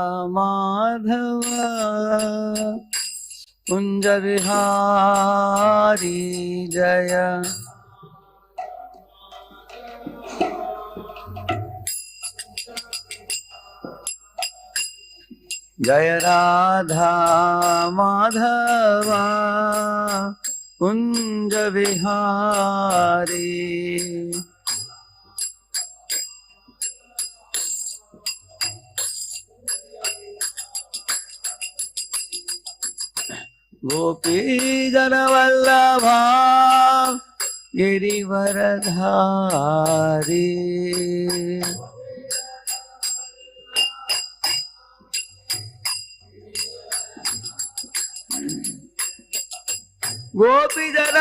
माधव कुंज विहारी जय जय राधा माधवा कुंज विहारी गोपी जन वल्लभा गिरिवरधारी गोपी जन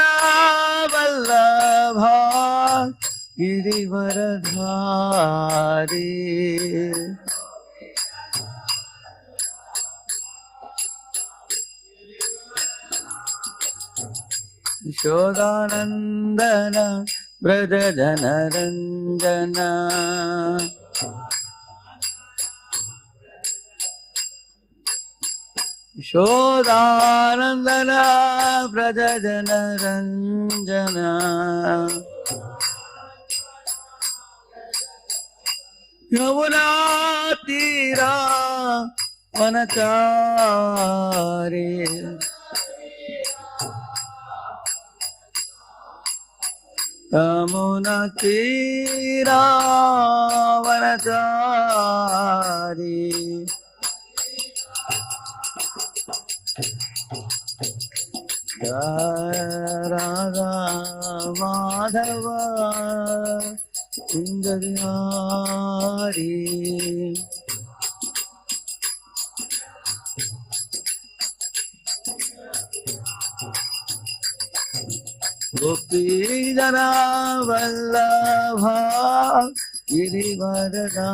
वल्लभा गिरिवरधारी यशोदानंदन व्रज जन रंजन यशोदानंदन व्रज जन रंजन यमुना तीरा वनचारी यमुना तीरा वनचारी राधा माधव कुंज विहारी गोपी जना वल्लभा गिरिवरधारी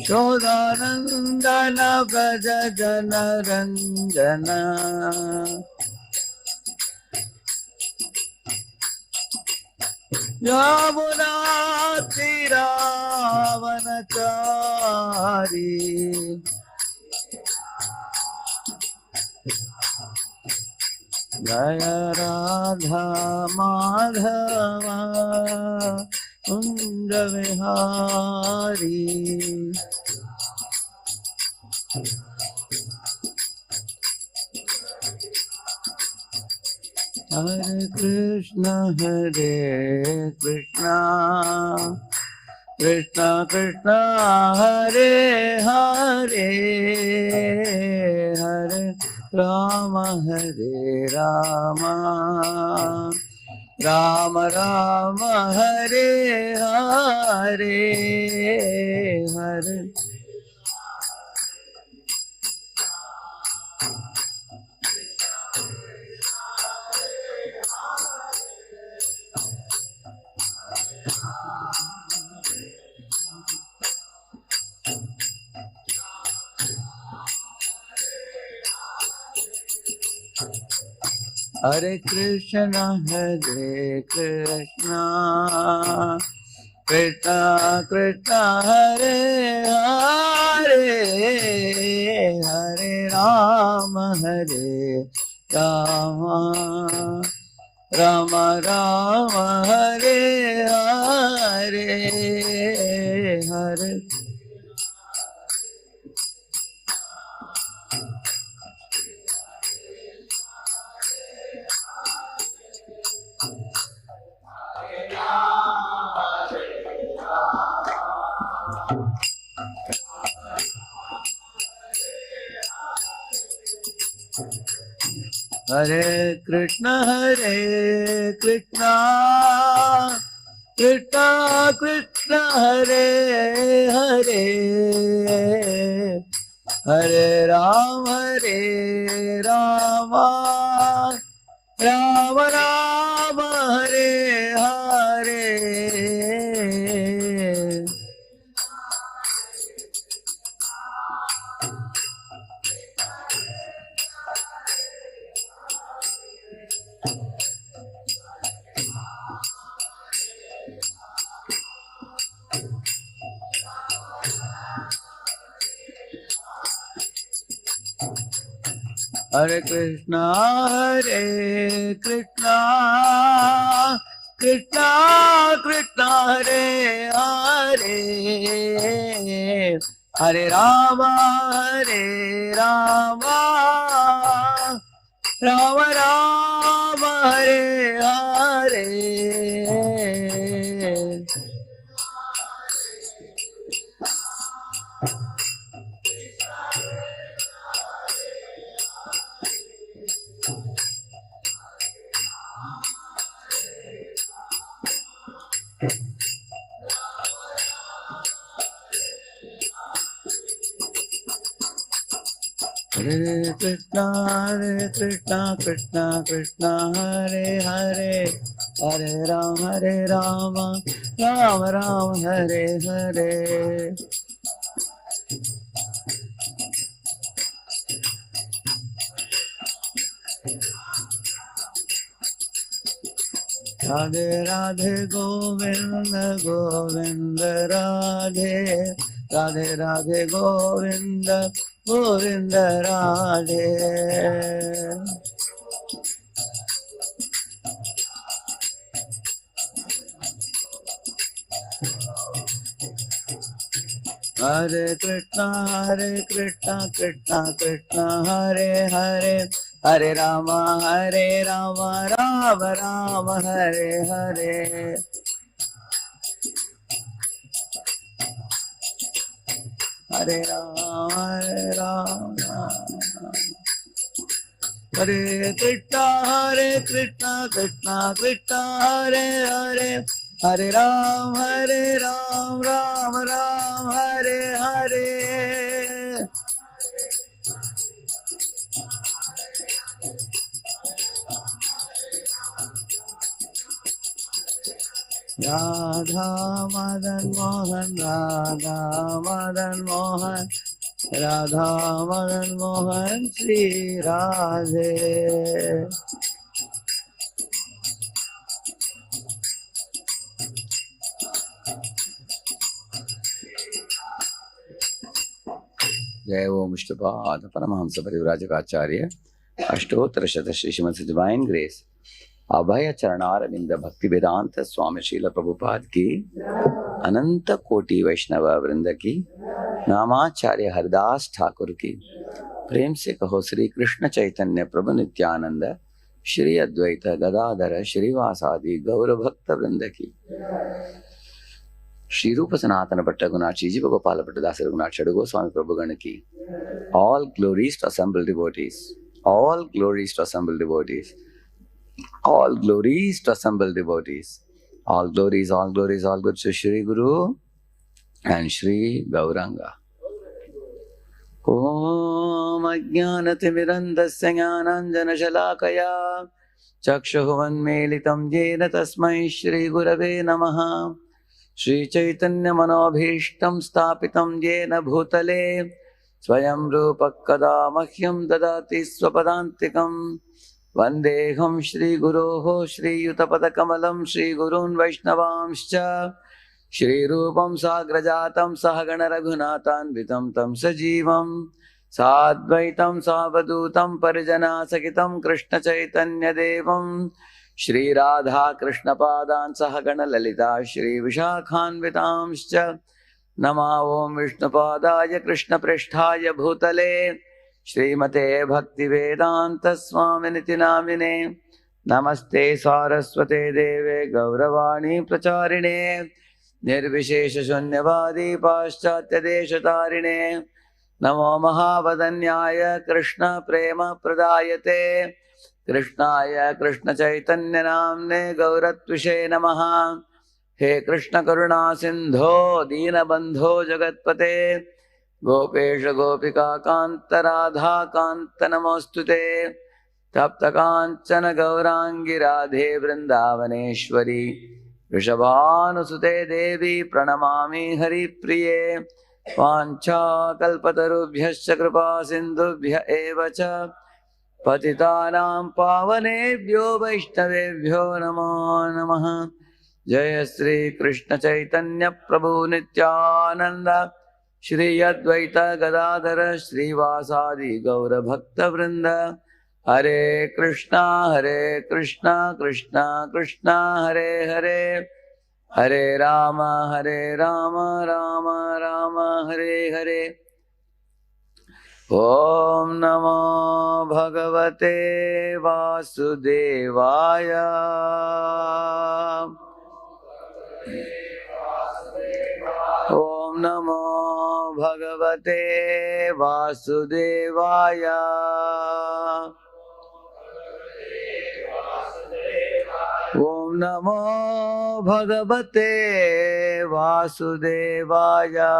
यशोदानंदन व्रज जन रंजन यमुना तीरा वनचारी जय राधा माधवा कुंज विहारी हरे Krishna Krishna Krishna Hare Hare Hare Ram Ram Ram Hare Hare Hare Hare Krishna Krishna Krishna Hare Hare Hare Rama Rama Rama Hare Hare Hare Hare Krishna Krishna Krishna Hare Hare Hare Rama Rama Rama Hare Hare Hare Krishna, Hare Krishna, Krishna Krishna, Hare Hare, Hare Rama, Hare Rama, Rama Rama, Hare Hare. Hare Krishna, Krishna Krishna, Hare Hare, Hare Rama, Rama Rama, Hare Hare. Radhe Radhe Govinda Govinda Radhe, Radhe Radhe Govinda Govinda Radhe. Hare Krishna, Krishna Krishna, Hare Hare, Hare Rama, Rama Rama, Hare Hare. Hare Rama, Hare Krishna, Krishna Krishna, Hare Hare, Hare Rama, Rama Rama, Hare Hare. Radha Madan Mohan, Radha Madan Mohan, Radha Madan Mohan, Sri Radhe. Jai Om Vishnupada Paramahamsa Parivrajakaacharya Ashtottara Shata Shri Srimati Divine Grace Abhaya Charanaravindra Bhakti Vedanta Swami Srila Prabhupada की अनंत कोटि वैष्णव वृंद की नामाचार्य हरदास ठाकुर की प्रेम से कहो श्री कृष्ण चैतन्य प्रभु नित्यानंद श्री अद्वैत गदाधर श्रीवासादि गौर भक्त वृंद की श्री रूप सनातन भट्ट गुना जीव गोपाल भट्टदास रघुनाथ षड गोस्वामी प्रभुगण की all glories to assembled devotees, all glories to assembled devotees, all glories to assembled devotees, all glories, all glories, all good to Shri Guru and Shri Gauranga. Om Ajnanatimirandasya Jnananjana Shalakaya Chakshuvannmelitam Jena Tasmai Shri Gurave Namaha. Shri Chaitanya Manobhishtam Stapitam Jena Bhutale Swayam Rupa Kada Mahyam Dadati Swapadantikam Vandeham Shri Guroho Shri Yutapada Kamalam Shri Gurun Vaishnavamscha Shri Rupam Sagrajatam Sahagana Raghunatan Vitam Tam Sajivam Sadvaitam Savadutam Parijana Sakitam Krishna Chaitanya Devam Shri Radha Krishna Padan Sahagana Lalita Shri Vishakhan Vitamscha Nama Om Vishnupadaya Krishna Pristhaya Bhutale Shrimate Bhakti Vedanta Swaminiti Namine Namaste Saraswate Deve Gauravani Pracharine Nirvishesha Shunyavadi Paschatya Deshatarine Namo Mahavadanyaya Krishna Prema Pradayate Krishnaya Krishna Chaitanya Namne Gauratvishe Namaha. He Krishna Karuna Sindho Dina Bandho Jagatpate Gopesha Gopika Kanta Radha Kanta Namostute Tapta Kanchana Gaurangi Radhe Vrindavaneshwari Rishabhanusute Devi Pranamami Hari Priye Pancha Kalpatarubhyascha Kripa Sindhubhya Evacha Patitanam Pavanebhyo Vaishnavebhyo Namo Namaha. Jai Sri Krishna Chaitanya Prabhu Nityananda Shri Advaita Gadadhara Srivasadi Gaura Bhakta Vrinda. Hare Krishna, Krishna Krishna, Hare Hare, Hare Rama, Rama Rama, Hare Hare. Om Namo Bhagavate Vasudevaya. Om Namo Bhagavate Vasudevaya. Om Namo Bhagavate Vasudevaya.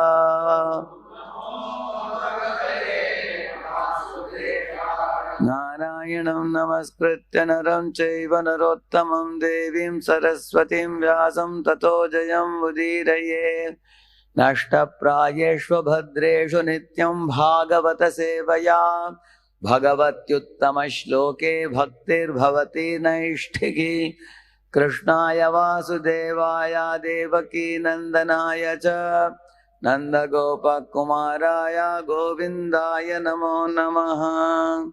Narayanam Namaskritya Naram Chaiva Narottamam Devim Saraswatim Vyasam Tato Jayam Udiraye. Nashtaprayeshva Bhadreshu Nityam Bhagavata Sevaya. Bhagavatyuttama Shloke Bhaktir Bhavati Naishtiki. Krishnaya Vasudevaya Devaki Nandanaya Cha. Nanda Gopa Kumaraya Govindaya Namo Namaha.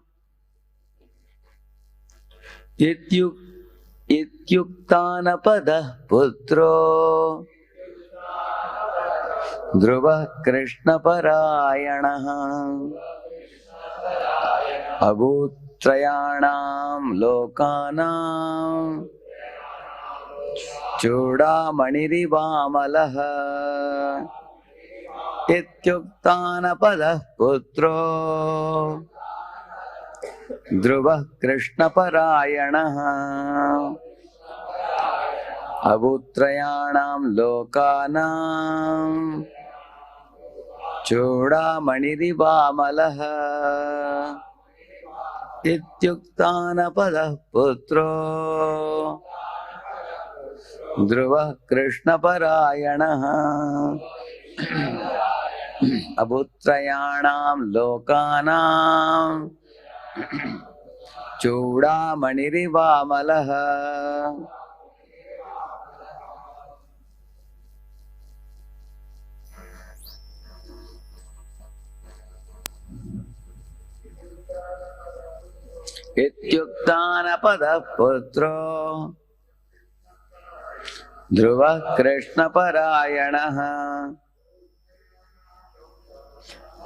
Ityuktana putro Dhruva Krishna Parayanaha Abhutrayanam Lokanam Chudamanirivamalaha. Ityuktana putro Dhruva Krishna Parayanaha Abhutrayanam Lokanam Chudamanirivamalaha. Ityuktana putro Dhruva Krishna Parayanaha Abhutrayanam Lokanam Chudamanirivamalaha. Ityuktana putro Dhruva Krishna Parayanaha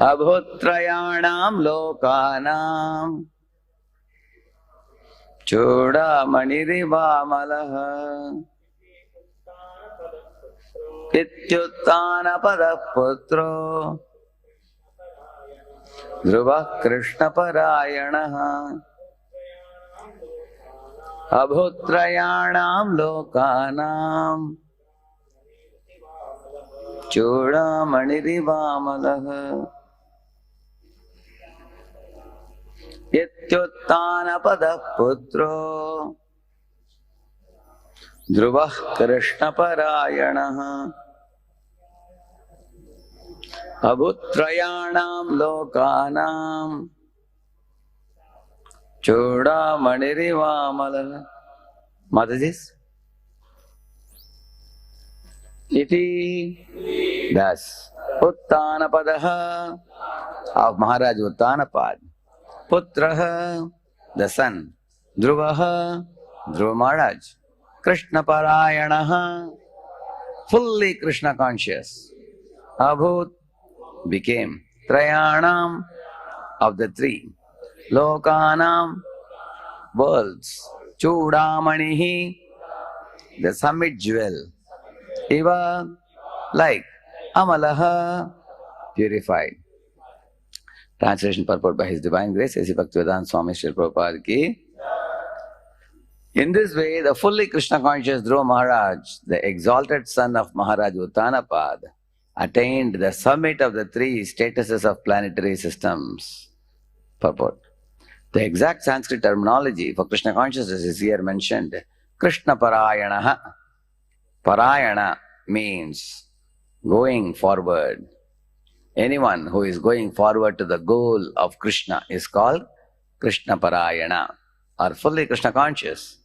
Abhutrayanam Lokanam Chudamanirivamalaha. Ityuttana putro Dhruva Krishna Parayanaha Abhutrayanam Lokanam Chudamanirivamalaha. Ityuttana putro Dhruva Krishna Parayanaha Abhutrayanam Lokanam Chudamanirivamalaha. Mataji's? Iti. Thus, Uttana Padaha of Maharaj Uttanapad. Putraha, the son. Dhruvaha, Dhruva Maharaj. Krishna Parayanaha, fully Krishna conscious. Abhut became Trayanam of the three. Lokanam, worlds. Chudamanihi, the summit jewel. Iva, like. Amalaha, purified. Translation purport by His Divine Grace, A.C. Bhaktivedanta Swami Srila Prabhupada ki. In this way, the fully Krishna conscious Dhruva Maharaj, the exalted son of Maharaj Uttanapad, attained the summit of the three statuses of planetary systems. Purport. The exact Sanskrit terminology for Krishna consciousness is here mentioned. Krishna Parayanaha. Parayana means going forward. Anyone who is going forward to the goal of Krishna is called Krishna Parayana, or fully Krishna conscious.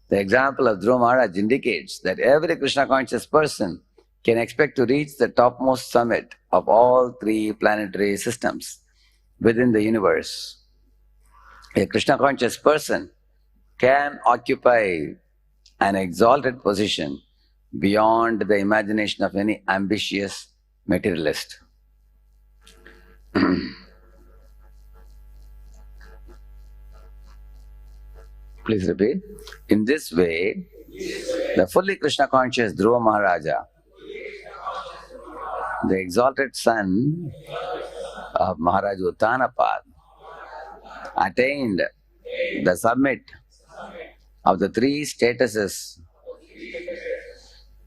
The example of Dhruva Maharaj indicates that every Krishna conscious person can expect to reach the topmost summit of all three planetary systems within the universe. A Krishna conscious person can occupy an exalted position beyond the imagination of any ambitious materialist. Please repeat. In this way, the fully Krishna conscious Dhruva Maharaja, the exalted son of Maharaj Uttanapad, attained the summit of the three statuses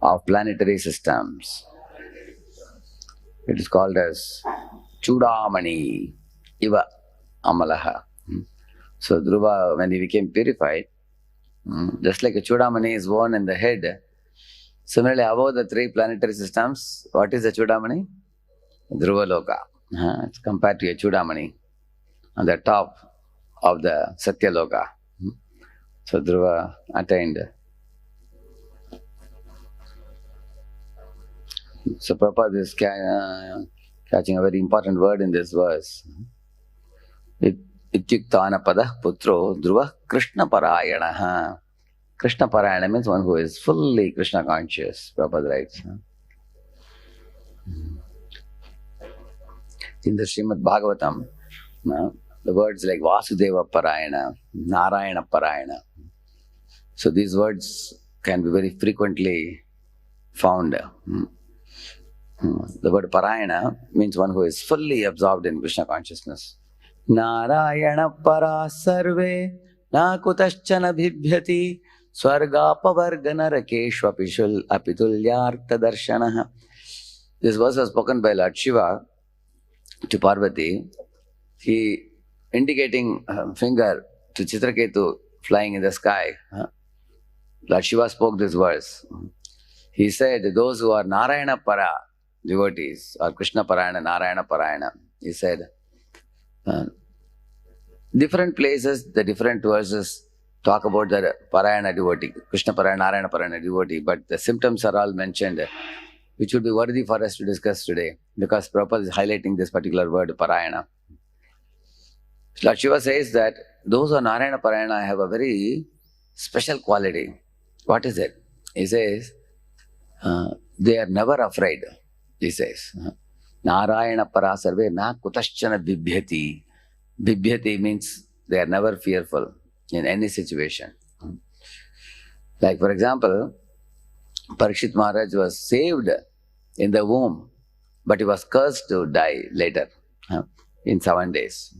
of planetary systems. It is called as Chudamani Iva Amalaha. So Dhruva, when he became purified, just like a Chudamani is worn in the head, similarly above the three planetary systems, what is the Chudamani? Dhruva Loka. It's compared to a Chudamani on the top of the Satya Loka. So Dhruva attained. So Prabhupada is catching a very important word in this verse. Ityuktana pada putro Dhruva Krishna Parayana. Krishna Parayana means one who is fully Krishna conscious, Prabhupada writes. In the Srimad Bhagavatam, the words like Vasudeva Parayana, Narayana Parayana. So these words can be very frequently found. The word Parayana means one who is fully absorbed in Krishna consciousness. Narayana para sarve na kutaschana bhibhyati swargapavarga narakeshva apitulyartha darshanaha. This verse was spoken by Lord Shiva to Parvati. He indicating a finger to Chitraketu flying in the sky. Lord Shiva spoke this verse. He said, those who are Narayana para devotees, or Krishna Parayana, Narayana Parayana, he said, different places, the different verses talk about the Parayana devotee, Krishna Parayana, Narayana Parayana devotee, but the symptoms are all mentioned, which would be worthy for us to discuss today, because Prabhupada is highlighting this particular word, Parayana. Lord Shiva says that those who are Narayana Parayana have a very special quality. What is it? He says, they are never afraid. He says, Narayana Parasarve na kutaschana bibhyati. Bibhyati means they are never fearful in any situation. Like for example, Parikshit Maharaj was saved in the womb, but he was cursed to die later, in 7 days.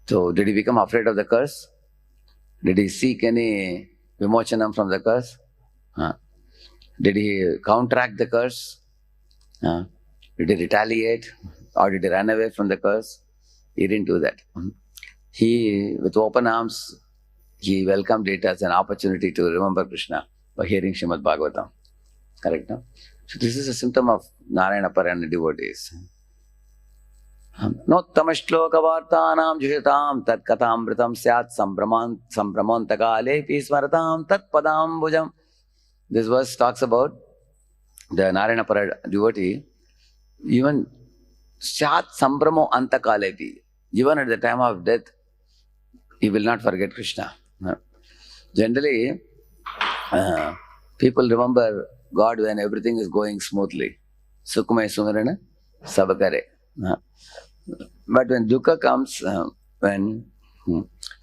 So did he become afraid of the curse? Did he seek any vimochanam from the curse? Did he counteract the curse? Did he retaliate? Or did he run away from the curse? He didn't do that. He, with open arms, he welcomed it as an opportunity to remember Krishna by hearing Srimad Bhagavatam. Correct, no? So this is a symptom of Narayana Parayana devotees. Nottamashloka vartanam juhitam tat katamritam syat sambramantagalepi smaratam tat padam bhujam. This verse talks about the Narayana Parayana devotee, even syat sambramo antakalepi, even at the time of death, he will not forget Krishna. Generally, people remember God when everything is going smoothly. Sukhmay sumirana sabakare. But when dukkha comes,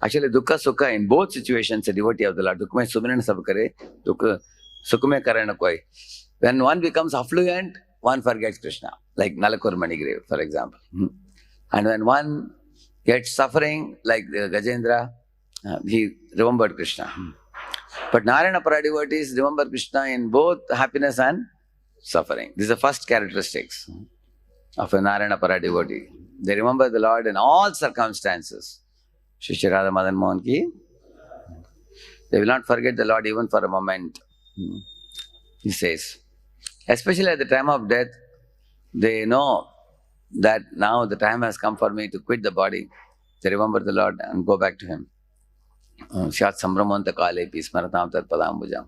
actually dukkha sukha in both situations, a devotee of the Lord, dukkha sumirana sabakare, dukkha sukhume karana koi. When one becomes affluent, one forgets Krishna, like Nalakur Manigrave, for example. And when one gets suffering, like Gajendra, he remembered Krishna. But Narayana Para devotees remember Krishna in both happiness and suffering. This is the first characteristics of a Narayana Para devotee. They remember the Lord in all circumstances. Shri Radha Madan Mohan ki. They will not forget the Lord even for a moment. He says. Especially at the time of death, they know that now the time has come for me to quit the body. They remember the Lord and go back to Him. Syat sambramanta kalepi smaratam tat padambujam.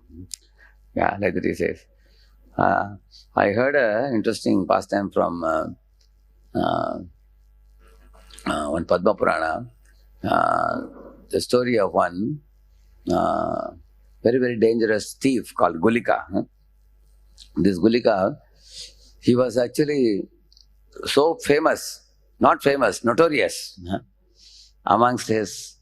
Yeah, like that he says. I heard an interesting pastime from one Padma Purana. The story of one very, very dangerous thief called Gulika. This Gulika, he was actually so famous, not famous, notorious amongst his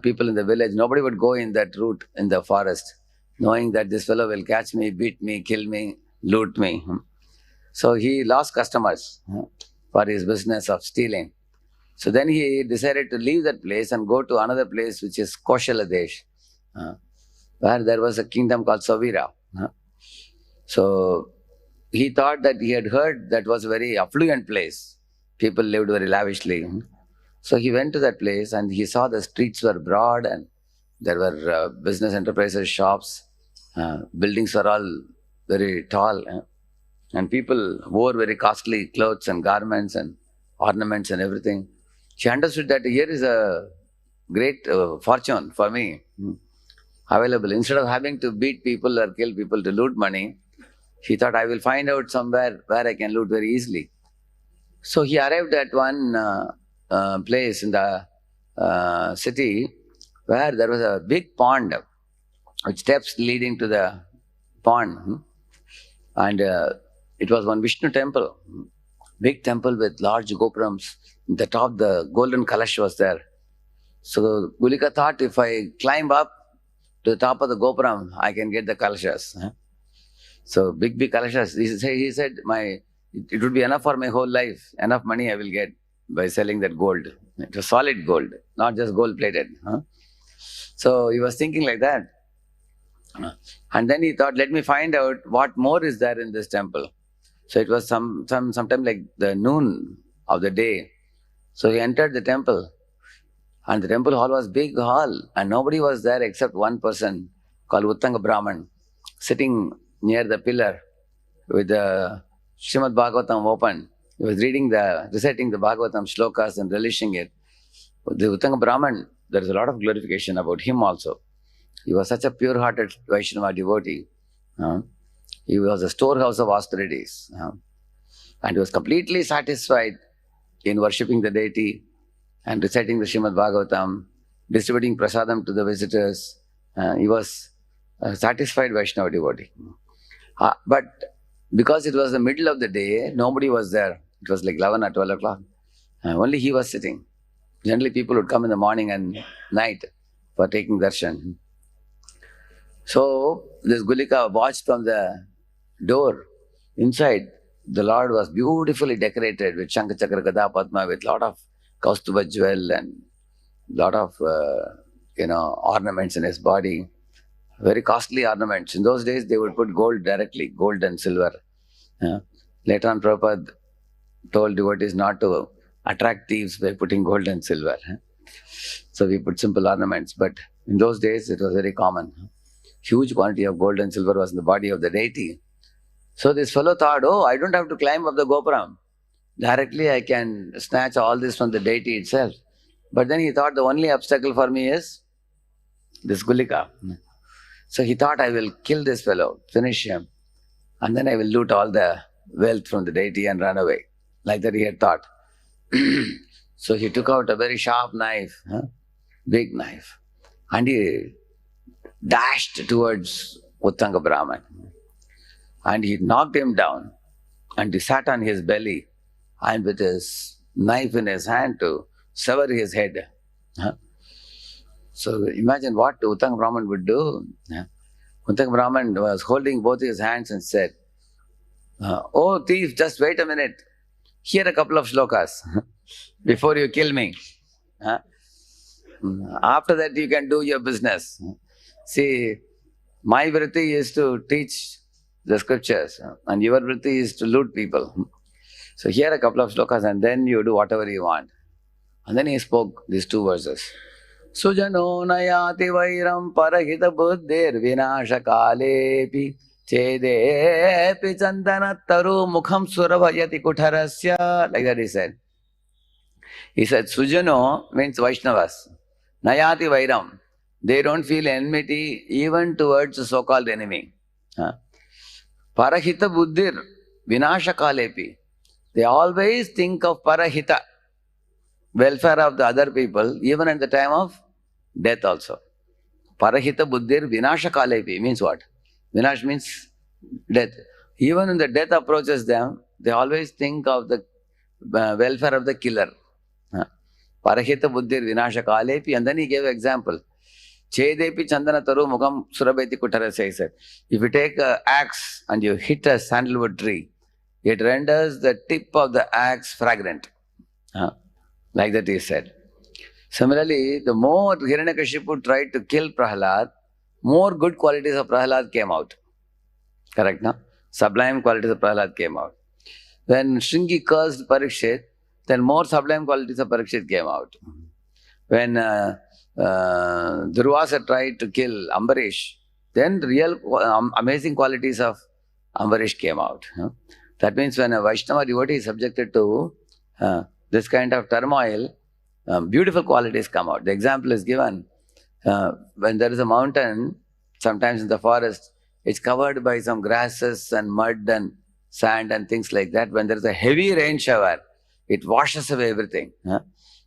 people in the village. Nobody would go in that route in the forest, knowing that this fellow will catch me, beat me, kill me, loot me. So he lost customers for his business of stealing. So then he decided to leave that place and go to another place, which is Koshaladesh, where there was a kingdom called Savira. So he thought that he had heard that was a very affluent place. People lived very lavishly. So he went to that place and he saw the streets were broad and there were business enterprises, shops, buildings were all very tall. And people wore very costly clothes and garments and ornaments and everything. She understood that here is a great fortune for me available. Instead of having to beat people or kill people to loot money, he thought, I will find out somewhere where I can loot very easily. So he arrived at one place in the city where there was a big pond with steps leading to the pond. And it was one Vishnu temple, big temple with large gopurams. At the top, the golden kalash was there. So Gulika thought, if I climb up to the top of the gopuram, I can get the kalashas. So big kalashas. He said, it would be enough for my whole life. Enough money I will get by selling that gold. It was solid gold, not just gold plated. So he was thinking like that. And then he thought, let me find out what more is there in this temple. So it was sometime like the noon of the day. So he entered the temple. And the temple hall was big hall. And nobody was there except one person called Uttanga Brahman, sitting near the pillar with the Srimad Bhagavatam open. He was reciting the Bhagavatam shlokas and relishing it. The Uttanga Brahman, there is a lot of glorification about him also. He was such a pure-hearted Vaishnava devotee. He was a storehouse of austerities. And he was completely satisfied in worshipping the deity and reciting the Srimad Bhagavatam, distributing prasadam to the visitors. He was a satisfied Vaishnava devotee. But because it was the middle of the day, nobody was there. It was like 11 or 12 o'clock. Only he was sitting. Generally, people would come in the morning and night for taking darshan. So, this Gulika watched from the door. Inside, the Lord was beautifully decorated with Shankha Chakra Gada Padma, with lot of Kaustuba jewel and lot of ornaments in his body. Very costly ornaments. In those days, they would put gold directly, gold and silver. Later on, Prabhupada told devotees not to attract thieves by putting gold and silver. So we put simple ornaments. But in those days, it was very common. Huge quantity of gold and silver was in the body of the deity. So this fellow thought, oh, I don't have to climb up the gopuram. Directly I can snatch all this from the deity itself. But then he thought the only obstacle for me is this Gulika. So he thought, I will kill this fellow, finish him, and then I will loot all the wealth from the deity and run away. Like that he had thought. So he took out a very sharp knife, big knife, and he dashed towards Uttanga Brahman. And he knocked him down, and he sat on his belly, and with his knife in his hand to sever his head. So imagine what Uttanga Brahman would do. Uttanga Brahman was holding both his hands and said, oh thief, just wait a minute. Hear a couple of shlokas before you kill me. After that you can do your business. See, my vritti is to teach the scriptures and your vritti is to loot people. So hear a couple of shlokas and then you do whatever you want. And then he spoke these two verses. Sujano nayati vairam parahita buddhir vinasha kalepi chedepi chandana taru mukham surabhayati kutharasya. Like that he said. He said, Sujano means Vaishnavas. Nayati vairam. They don't feel enmity even towards the so-called enemy. Parahita buddhir vinasha kalepi. They always think of parahita, welfare of the other people, even at the time of death also. Parahita buddhir vinasha kalepi means what? Vinash means death. Even when the death approaches them, they always think of the welfare of the killer. Parahita buddhir vinasha kalepi, and then he gave example. Chedepi chandana taru mugam surabeti kutarase, he said. If you take an axe and you hit a sandalwood tree, it renders the tip of the axe fragrant. Like that he said. Similarly, the more Hiranyakashipu tried to kill Prahlad, more good qualities of Prahlad came out. Correct, no? Sublime qualities of Prahlad came out. When Shringi cursed Parikshit, then more sublime qualities of Parikshit came out. When Durvasa tried to kill Ambarish, then real amazing qualities of Ambarish came out. That means when a Vaishnava devotee is subjected to this kind of turmoil, beautiful qualities come out. The example is given when there is a mountain, sometimes in the forest, it's covered by some grasses and mud and sand and things like that. When there is a heavy rain shower, it washes away everything.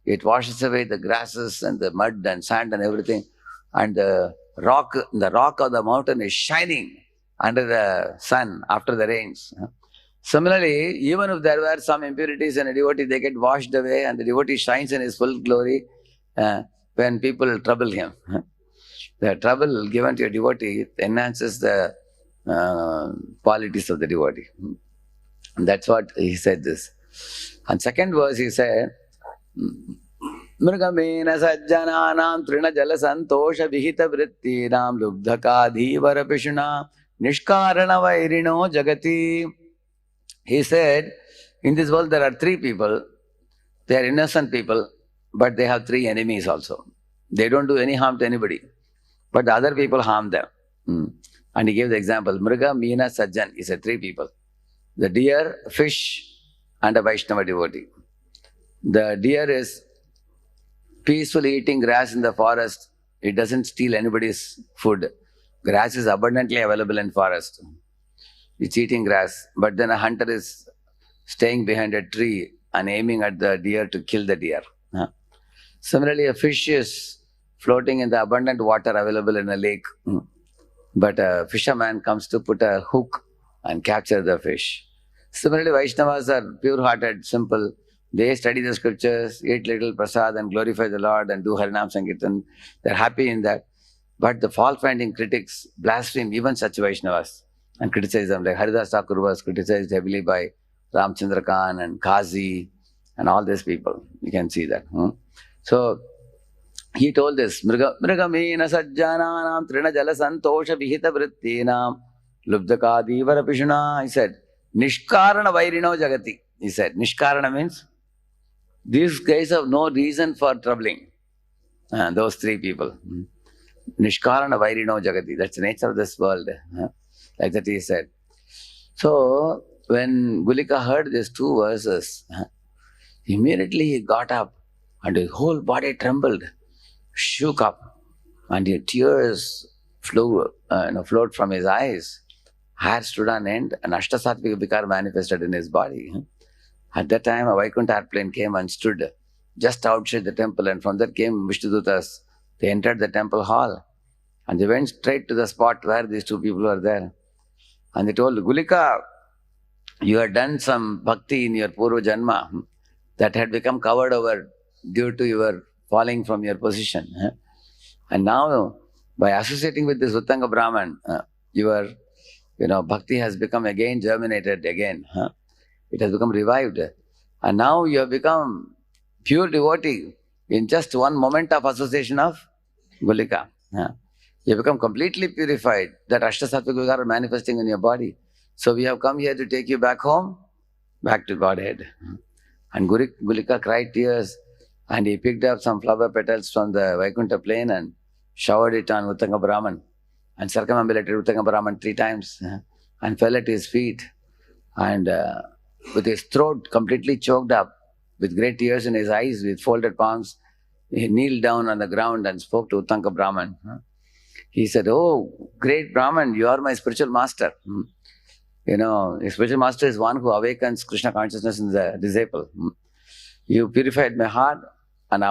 It washes away the grasses and the mud and sand and everything. And the rock of the mountain is shining under the sun after the rains. Similarly, even if there were some impurities in a devotee, they get washed away and the devotee shines in his full glory when people trouble him. The trouble given to a devotee enhances the qualities of the devotee. And that's what he said this. And second verse he said, Mrigamena sajjananam trina jala santosha vihita vrittinam lubdhakadhi varapishuna nishkarana vairino jagati. He said, in this world there are three people. They are innocent people, but they have three enemies also. They don't do any harm to anybody, but the other people harm them. And he gave the example, Mriga, Meena, Sajjan. He said three people. The deer, fish, and a Vaishnava devotee. The deer is peacefully eating grass in the forest. It doesn't steal anybody's food. Grass is abundantly available in forest. It's eating grass. But then a hunter is staying behind a tree and aiming at the deer to kill the deer. Similarly, a fish is floating in the abundant water available in a lake. But a fisherman comes to put a hook and capture the fish. Similarly, Vaishnavas are pure-hearted, simple. They study the scriptures, eat little prasad and glorify the Lord and do Harinam Sankirtan. They're happy in that. But the fault-finding critics blaspheme even such Vaishnavas and criticize them. Like Haridas Thakur was criticized heavily by Ramchandra Khan and Kazi and all these people. You can see that. So, he told this, Mrigamena sajjananam trina jala santosha vihita vrittinam lubdhakadi varapishuna. He said, Nishkarana vairino jagati. He said, Nishkarana means these guys have no reason for troubling. Those three people. Nishkarana vairino jagati. That's the nature of this world. Like that he said. So, when Gulika heard these two verses, immediately he got up and his whole body trembled, shook up, and his tears flowed from his eyes. Hair stood on end, and Ashtasatvika Vikar manifested in his body. At that time, a Vaikuntha airplane came and stood just outside the temple, and from that came Vishnudutas. They entered the temple hall, and they went straight to the spot where these two people were there. And they told, Gulika, you had done some bhakti in your Purva Janma that had become covered over due to your falling from your position. And now, by associating with this Uttanga Brahman, your bhakti has become again germinated again. It has become revived. And now you have become pure devotee in just one moment of association of Gulika. You have become completely purified. That Ashtasattvic Vikara are manifesting in your body. So we have come here to take you back home, back to Godhead. And Gulika cried tears, and he picked up some flower petals from the Vaikuntha plain and showered it on Uttanga Brahman and circumambulated Uttanga Brahman 3 times and fell at his feet. And with his throat completely choked up, with great tears in his eyes, with folded palms, he kneeled down on the ground and spoke to Uttanga Brahman. He said, "Oh, great Brahman, you are my spiritual master. You know, a spiritual master is one who awakens Krishna consciousness in the disciple. You purified my heart and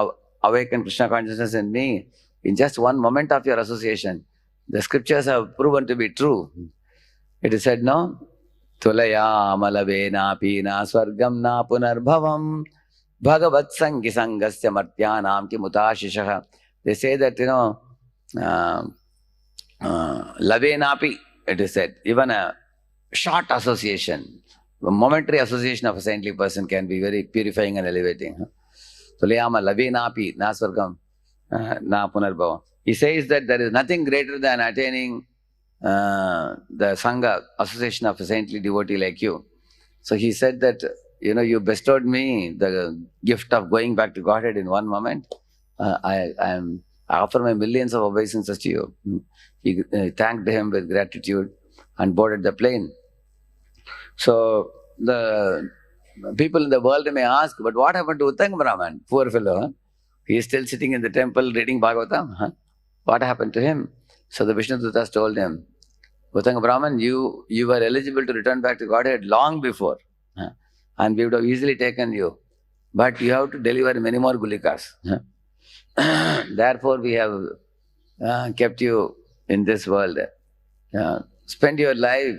awakened Krishna consciousness in me in just one moment of your association. The scriptures have proven to be true. It is said, no? Tulaya amalave pina swargam na punarbhavam bhagavat sangi sangasya martyanam ki mutashishaha. They say that, uh, lavenapi, it is said, even a short association, a momentary association of a saintly person can be very purifying and elevating. Tulayama lavenapi na swargam na punarbhavam. He says that there is nothing greater than attaining the Sangha, association of a saintly devotee like you. So he said that, you bestowed me the gift of going back to Godhead in one moment. I offer my millions of obeisances to you. He thanked him with gratitude and boarded the plane. So the people in the world may ask, but what happened to Uttanga Brahman? Poor fellow. Huh? He is still sitting in the temple reading Bhagavatam. Huh? What happened to him? So the Vishnu Dutas told him, Uttanga Brahman, you were eligible to return back to Godhead long before. Huh? And we would have easily taken you. But you have to deliver many more gulikas. Huh? Therefore, we have kept you in this world. Spend your life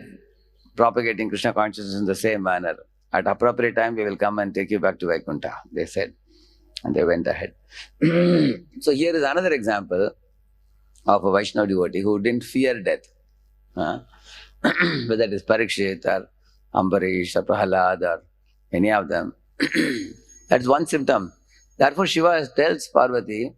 propagating Krishna consciousness in the same manner. At appropriate time, we will come and take you back to Vaikuntha, they said. And they went ahead. So here is another example of a Vaishnava devotee who didn't fear death. Whether it is Parikshit or Ambarish or Prahalad or any of them. That's one symptom. Therefore, Shiva tells Parvati,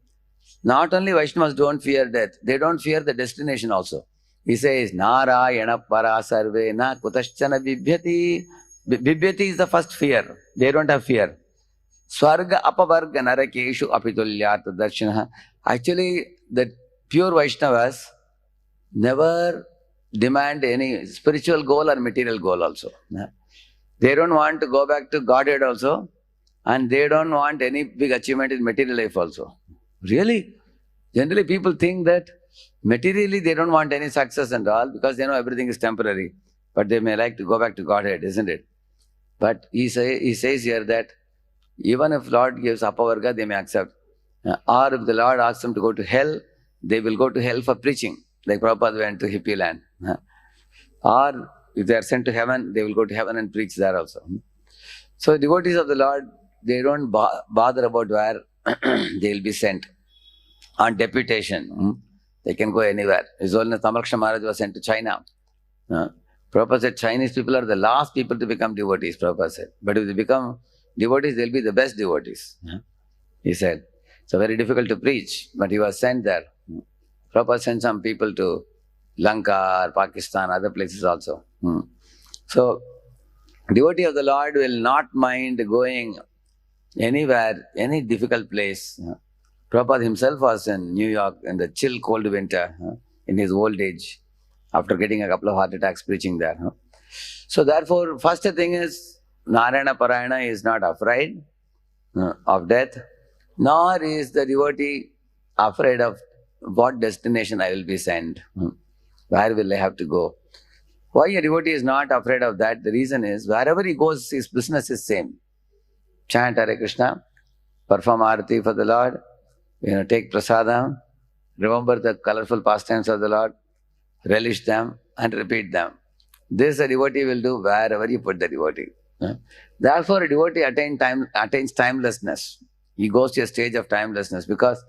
not only Vaishnavas don't fear death, they don't fear the destination also. He says, Narayana para sarve na kutaschana bibhyati. Bibhyati is the first fear. They don't have fear. Swarga apavarga narakeshu apitulyartha darshana. Actually, the pure Vaishnavas never demand any spiritual goal or material goal also. They don't want to go back to Godhead also, and they don't want any big achievement in material life also. Really? Generally, people think that materially they don't want any success and all because they know everything is temporary. But they may like to go back to Godhead, isn't it? But he says here that even if Lord gives apavarga, they may accept. Or if the Lord asks them to go to hell, they will go to hell for preaching. Like Prabhupada went to hippie land. Or if they are sent to heaven, they will go to heaven and preach there also. So devotees of the Lord, they don't bother about where they will be sent. On deputation, they can go anywhere. His Holiness Tamalkrishna Maharaj was sent to China. Prabhupada said, Chinese people are the last people to become devotees, Prabhupada said. But if they become devotees, they'll be the best devotees. He said, it's very difficult to preach, but he was sent there. Prabhupada sent some people to Lanka or Pakistan, other places also. So, devotee of the Lord will not mind going anywhere, any difficult place. Prabhupada himself was in New York in the chill, cold winter in his old age, after getting a couple of heart attacks preaching there. So therefore, first thing is, Narayana Parayana is not afraid of death, nor is the devotee afraid of what destination I will be sent, where will I have to go. Why a devotee is not afraid of that? The reason is, wherever he goes, his business is same. Chant Hare Krishna, perform Arati for the Lord, take prasadam, remember the colorful pastimes of the Lord, relish them and repeat them. This a devotee will do wherever you put the devotee. Therefore, a devotee attains timelessness. He goes to a stage of timelessness because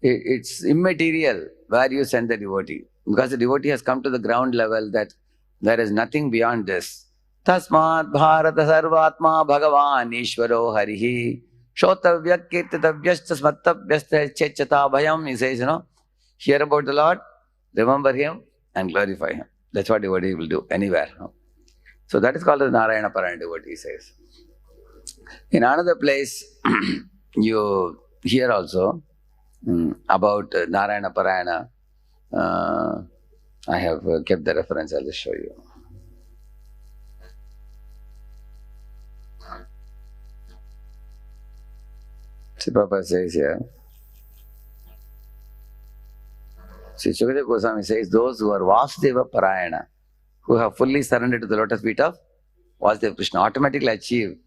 it's immaterial where you send the devotee. Because the devotee has come to the ground level that there is nothing beyond this. Tasmat bharata sarvatma bhagavan ishvaro harihi shotavya kirtitavyasta smattavyasta chechata bhayam. He says, hear about the Lord, remember Him and glorify Him. That's what devotee will do anywhere. So that is called the Narayana Parayana devotee, he says. In another place, you hear also about Narayana Parayana. I have kept the reference, I'll just show you. See, Prabhupada says here, Sri Sukadeva Goswami says, those who are Vasudeva Parayana, who have fully surrendered to the lotus feet of Vasudeva Krishna automatically achieve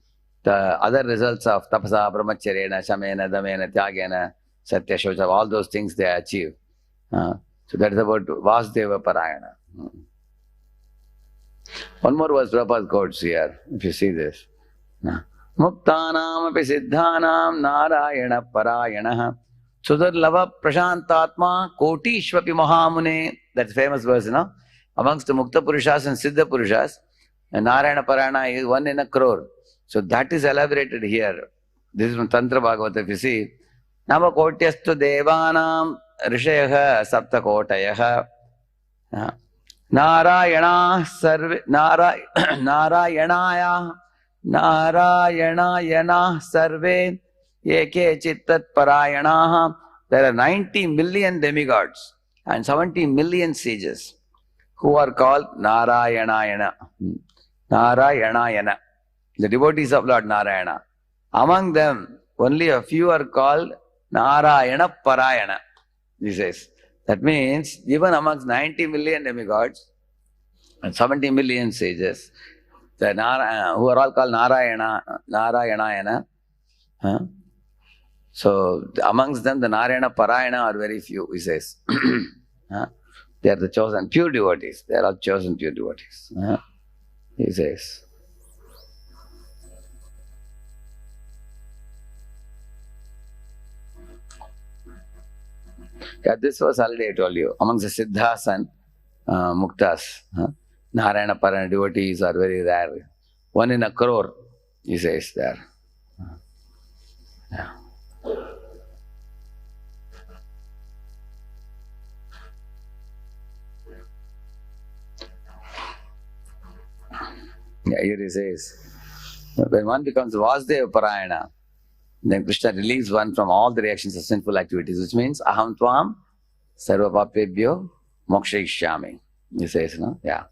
the other results of tapasa, brahmacharyena, shamena, damena, tyagena, satya, shaucha, all those things they achieve. So that is about Vasudeva Parayana. One more verse Prabhupada quotes here, if you see this. Muktanam api siddhanam narayana parayana Sudarlava prashantatma kotishvapi mahamune. That's famous verse, you know. Amongst the Mukta Purushas and Siddha Purushas, Narayana Parayana is 1 in a crore. So that is elaborated here. This is from Tantra Bhagavata, if you see. Nama kotyastu devanam rishayaha sapta kotayaha. Narayana sarve Narayanaya Narayana sarve eke chittat parayanaha. There are 90 million demigods and 70 million sages who are called Narayanayana. Narayanayana, the devotees of Lord Narayana. Among them, only a few are called Narayana Parayana, he says. That means, even amongst 90 million demigods and 70 million sages, the who are all called Narayanayana. So, amongst them, the Narayana Parayana are very few, he says. They are the chosen pure devotees. They are all chosen pure devotees. He says. Yeah, this was already I told you. Amongst the Siddhas and Muktas, Narayana Parayana devotees are very rare. 1 in a crore, he says there. Yeah. Yeah, here he says, when one becomes Vasudeva Parayana, then Krishna relieves one from all the reactions of sinful activities, which means aham tvam sarva papebhyo mokshayishyami. He says, no? Yeah.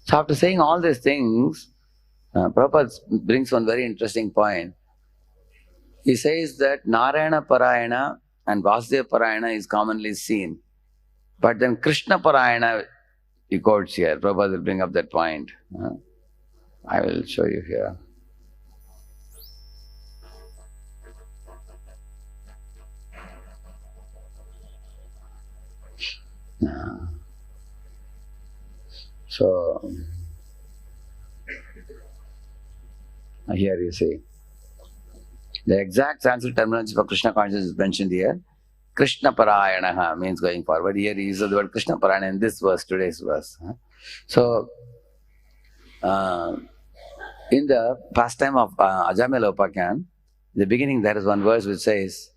So after saying all these things, Prabhupada brings one very interesting point. He says that Narayana Parayana and Vasudeva Parayana is commonly seen. But then Krishna Parayana, he quotes here. Prabhupada will bring up that point. I will show you here. So, here you see, the exact Sanskrit terminology for Krishna consciousness is mentioned here. Krishna Parayana means going forward. Here he uses the word Krishna Parayana in this verse, today's verse. So, in the pastime of Ajamila Upakhyan, in the beginning there is one verse which says,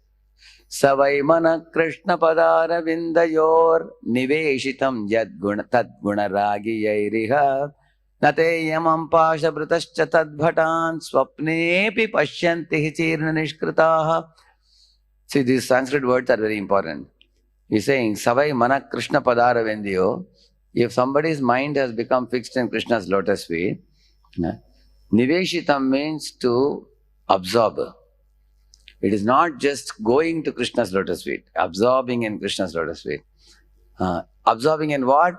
Savai mana Krishna padara vindayor niveshitam yad tad gunaragi yairiha nate yamam pasha brutascha tad bhatan swapnepi pashyanti chirna nishkritaha. See, these Sanskrit words are very important. He's saying, Savai mana Krishna padara vindayo. If somebody's mind has become fixed in Krishna's lotus feet, niveshitam means to absorb. It is not just going to Krishna's lotus feet, absorbing in Krishna's lotus feet. Absorbing in what?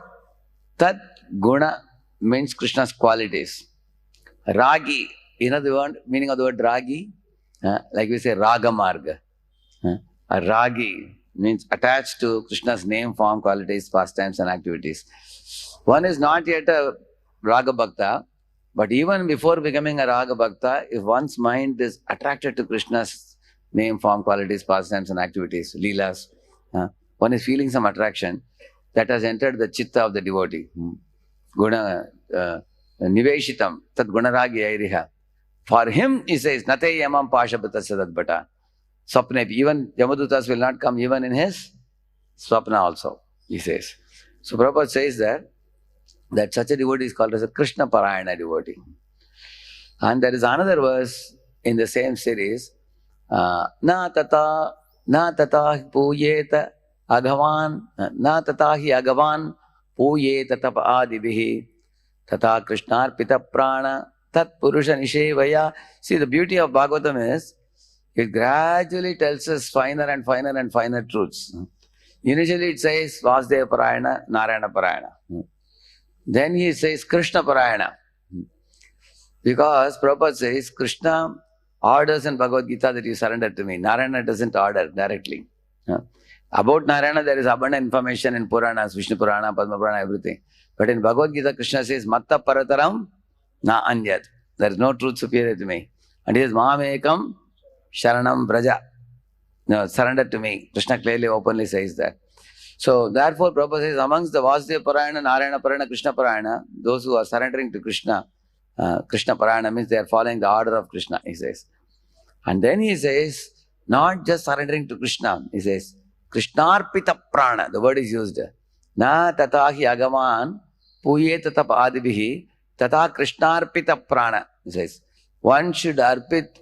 Tat guna means Krishna's qualities. Ragi, you know the word, meaning of the word ragi? Like we say raga marga. A ragi means attached to Krishna's name, form, qualities, pastimes and activities. One is not yet a raga bhakta, but even before becoming a raga bhakta, if one's mind is attracted to Krishna's name, form, qualities, pastimes and activities, leelas, one is feeling some attraction, that has entered the chitta of the devotee. Guna, niveshitam, tat gunaragi airiha. For him, he says, nate yamam pashabhata sadadbhata. Swapne, even Yamadutas will not come even in his swapna also, he says. So Prabhupada says that such a devotee is called as a Krishna Parayana devotee. And there is another verse in the same series, na tata puyeta agavan, na tatahi agavan puyeta tapa adibihi tata krishnar pita prana tat purusha nishevaya. See, the beauty of Bhagavatam is, it gradually tells us finer and finer and finer truths. Initially it says Vasudeva Parayana, Narayana Parayana. Then he says Krishna Parayana. Because Prabhupada says, Krishna orders in Bhagavad Gita that you surrender to me. Narayana doesn't order directly. About Narayana, there is abundant information in Puranas, Vishnu Purana, Padma Purana, everything. But in Bhagavad Gita, Krishna says, Matta Parataram Na Anyat. There is no truth superior to me. And he says, Mahamekam Sharanam Vraja. No, surrender to me. Krishna clearly, openly says that. So, therefore, Prabhupada says, amongst the Vasudeva Parayana, Narayana Parayana, Krishna Parayana, those who are surrendering to Krishna, Krishna Parayana means they are following the order of Krishna, he says. And then he says, not just surrendering to Krishna, he says, Krishnarpita Prana, the word is used. Na tatahi agaman puye tata adibihi tata Krishnarpita Prana, he says. One should arpit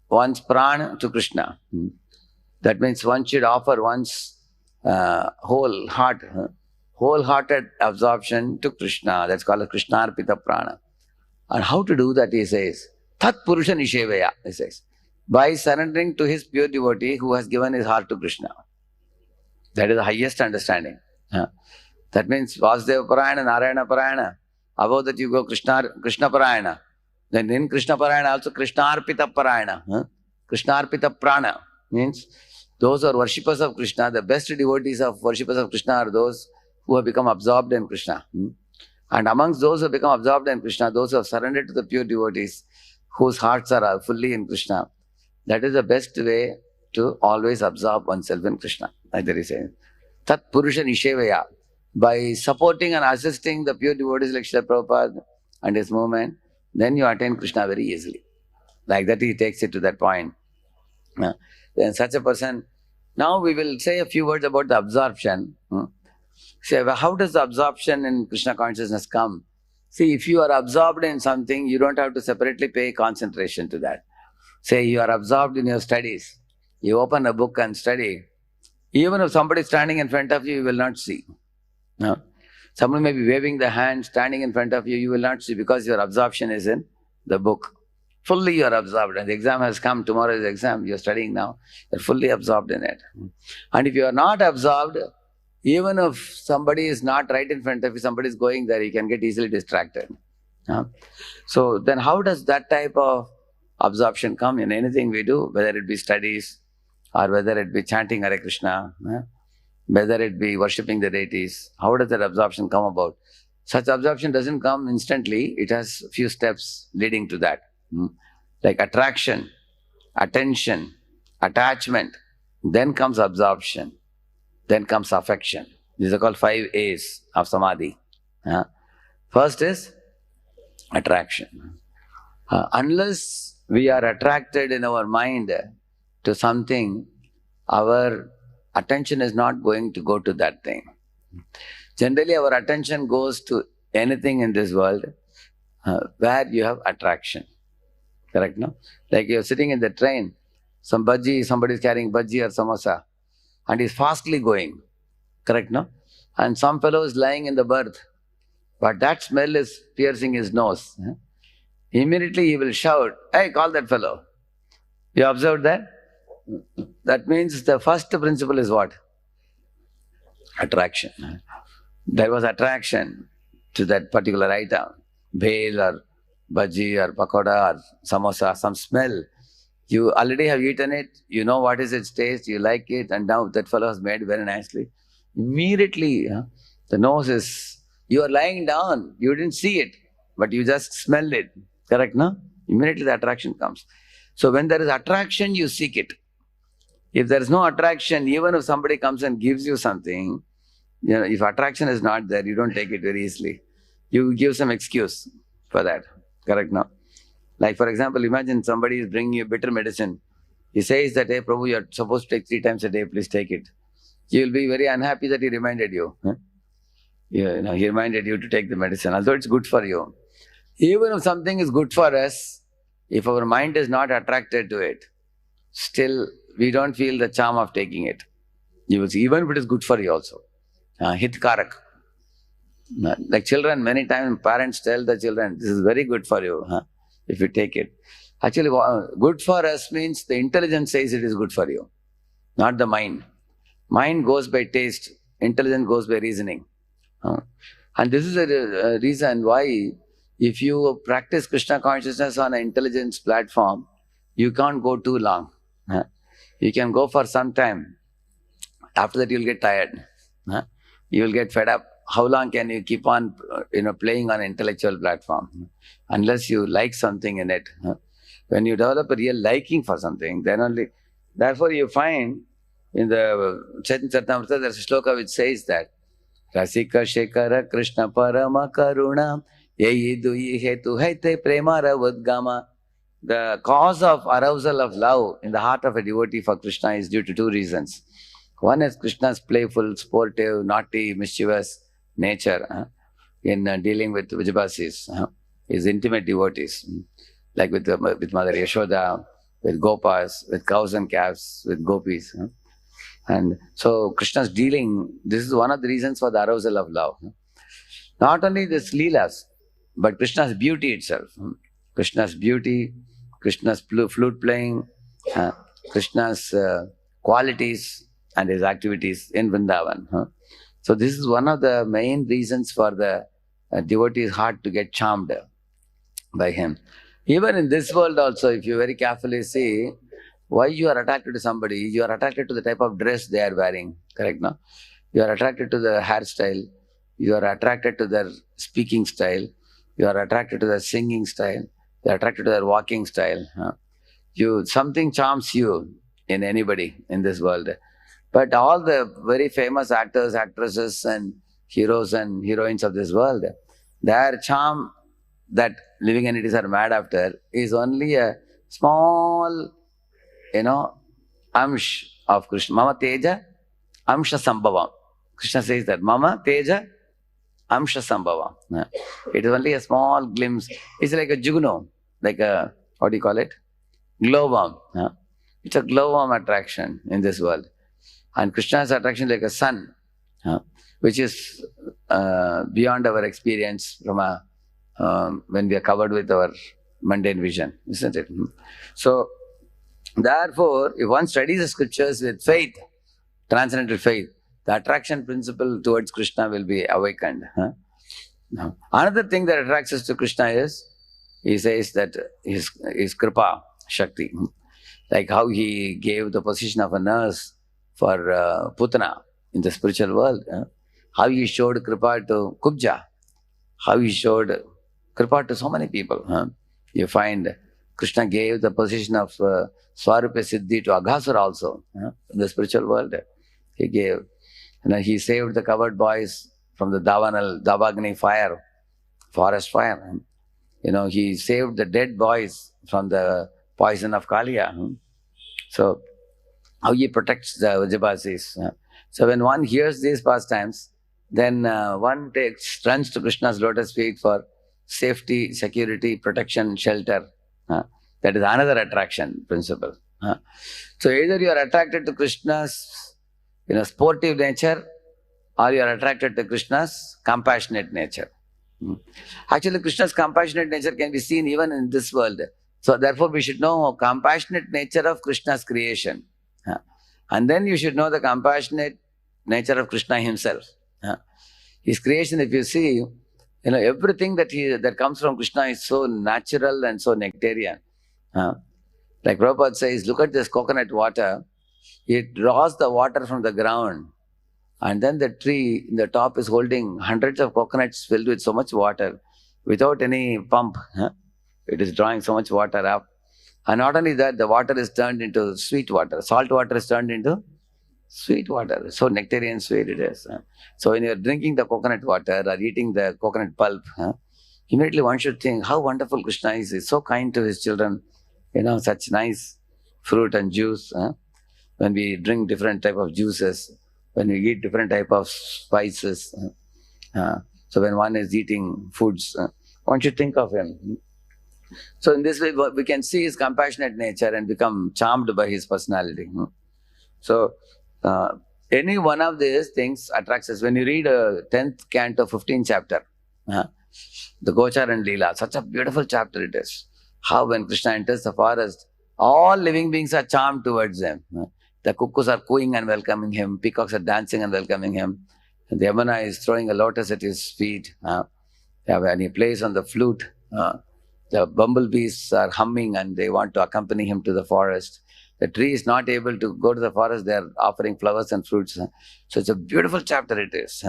one's prana to Krishna. That means one should offer one's wholehearted absorption to Krishna. That's called a Krishnarpita Prana. And how to do that, he says, Tat Purusha Nishevaya, he says, by surrendering to his pure devotee who has given his heart to Krishna. That is the highest understanding. That means Vasudeva Parayana, Narayana Parayana. Above that you go Krishna Parayana. Then in Krishna Parayana also Krishna Arpita Parayana. Krishna Arpita Prana means those who are worshippers of Krishna, the best devotees of worshippers of Krishna are those who have become absorbed in Krishna. And amongst those who have become absorbed in Krishna, those who have surrendered to the pure devotees, whose hearts are fully in Krishna, that is the best way to always absorb oneself in Krishna. Like there is saying, Tat Purusha Nishevaya. By supporting and assisting the pure devotees like Srila Prabhupada and his movement, then you attain Krishna very easily. Like that he takes it to that point. Then such a person, now we will say a few words about the absorption. Say, how does the absorption in Krishna consciousness come? See, if you are absorbed in something, you don't have to separately pay concentration to that. Say you are absorbed in your studies. You open a book and study. Even if somebody is standing in front of you, you will not see. No. Someone may be waving the hand, standing in front of you, you will not see because your absorption is in the book. Fully you are absorbed. And the exam has come, tomorrow is the exam, you are studying now. You are fully absorbed in it. And if you are not absorbed, even if somebody is not right in front of you, somebody is going there, you can get easily distracted. So then how does that type of absorption come in anything we do, whether it be studies or whether it be chanting Hare Krishna, whether it be worshipping the deities? How does that absorption come about? Such absorption doesn't come instantly. It has a few steps leading to that. Like attraction, attention, attachment, then comes absorption, then comes affection. These are called 5 A's of Samadhi. First is attraction. Unless we are attracted in our mind to something, our attention is not going to go to that thing. Generally, our attention goes to anything in this world where you have attraction. Correct, no? Like you're sitting in the train, somebody is carrying bhaji or samosa and is fastly going. Correct, no? And some fellow is lying in the berth, but that smell is piercing his nose. Immediately he will shout, "Hey, call that fellow." You observed that? That means the first principle is what? Attraction. There was attraction to that particular item, bhel or bhaji or pakoda or samosa, some smell. You already have eaten it, you know what is its taste, you like it, and now that fellow has made very nicely. Immediately, the nose is, you are lying down, you didn't see it, but you just smelled it. Correct, no? Immediately the attraction comes. So when there is attraction, you seek it. If there is no attraction, even if somebody comes and gives you something, if attraction is not there, you don't take it very easily. You give some excuse for that. Correct, no? Like for example, imagine somebody is bringing you bitter medicine. He says that, "Hey Prabhu, you are supposed to take 3 times a day, please take it." You will be very unhappy that he reminded you. He reminded you to take the medicine, although it's good for you. Even if something is good for us, if our mind is not attracted to it, still we don't feel the charm of taking it. You will see, even if it is good for you also. Hitkarak. Like children, many times parents tell the children, "This is very good for you, if you take it." Actually, good for us means the intelligence says it is good for you, not the mind. Mind goes by taste, intelligence goes by reasoning. And this is a reason why if you practice Krishna consciousness on an intelligence platform, you can't go too long. Huh? You can go for some time. After that, you'll get tired. Huh? You will get fed up. How long can you keep on, playing on intellectual platform? Unless you like something in it. Huh? When you develop a real liking for something, then only. Therefore, you find in the Chaitanya Charitamrita, there's a shloka which says that Rasika Shekara Krishna Parama Karuna Yeyi Duyi Hetu Haite Premara Udgama. The cause of arousal of love in the heart of a devotee for Krishna is due to two reasons. One is Krishna's playful, sportive, naughty, mischievous nature in dealing with Vijayabasis, his intimate devotees, like with Mother Yashoda, with Gopas, with cows and calves, with gopis. And so Krishna's dealing, this is one of the reasons for the arousal of love. Not only this Leelas, but Krishna's beauty itself. Krishna's beauty, Krishna's flute playing, Krishna's qualities and his activities in Vrindavan. So this is one of the main reasons for the devotee's heart to get charmed by him. Even in this world also, if you very carefully see, why you are attracted to somebody, you are attracted to the type of dress they are wearing, correct, no? You are attracted to the hairstyle, you are attracted to their speaking style, you are attracted to their singing style, you are attracted to their walking style. Something charms you in anybody in this world. But all the very famous actors, actresses and heroes and heroines of this world, their charm that living entities are mad after is only a small, amsh of Krishna. Mama Teja, Amsha Sambhavam. Krishna says that, Mama Teja, Amsha Sambhava. It is only a small glimpse. It's like a jugno, like a, what do you call it? Glowworm. It's a glowworm attraction in this world. And Krishna's attraction is like a sun, which is beyond our experience from when we are covered with our mundane vision, isn't it? So, therefore, if one studies the scriptures with faith, transcendental faith, the attraction principle towards Krishna will be awakened. Another thing that attracts us to Krishna is, he says that his kripa, Shakti. Like how he gave the position of a nurse for Putana in the spiritual world. How he showed kripa to Kubja. How he showed kripa to so many people. You find Krishna gave the position of Swarupa Siddhi to Aghasura also in the spiritual world. He gave. He saved the covered boys from the Davagni fire, forest fire. He saved the dead boys from the poison of Kaliya. So, how he protects the Vijayabasis. So, when one hears these pastimes, then one runs to Krishna's lotus feet for safety, security, protection, shelter. That is another attraction principle. So, either you are attracted to Krishna's sportive nature, or you are attracted to Krishna's compassionate nature. Actually, Krishna's compassionate nature can be seen even in this world. So, therefore, we should know compassionate nature of Krishna's creation. And then you should know the compassionate nature of Krishna himself. His creation, if you see, everything that comes from Krishna is so natural and so nectarian. Like Prabhupada says, look at this coconut water. It draws the water from the ground. And then the tree in the top is holding hundreds of coconuts filled with so much water without any pump. It is drawing so much water up. And not only that, the water is turned into sweet water. Salt water is turned into sweet water. So nectarian sweet it is. So when you are drinking the coconut water or eating the coconut pulp, immediately one should think how wonderful Krishna is. He's so kind to his children. Such nice fruit and juice. When we drink different type of juices, when we eat different type of spices. So when one is eating foods, one should think of him. So in this way, we can see his compassionate nature and become charmed by his personality. So any one of these things attracts us. When you read 10th canto, 15th chapter, the Gochar and Leela, such a beautiful chapter it is. How when Krishna enters the forest, all living beings are charmed towards him. The cuckoos are cooing and welcoming him, peacocks are dancing and welcoming him, And the Yamuna is throwing a lotus at his feet. When he plays on the flute, the bumblebees are humming and they want to accompany him to the forest. The tree is not able to go to the forest, they are offering flowers and fruits. So it's a beautiful chapter it is.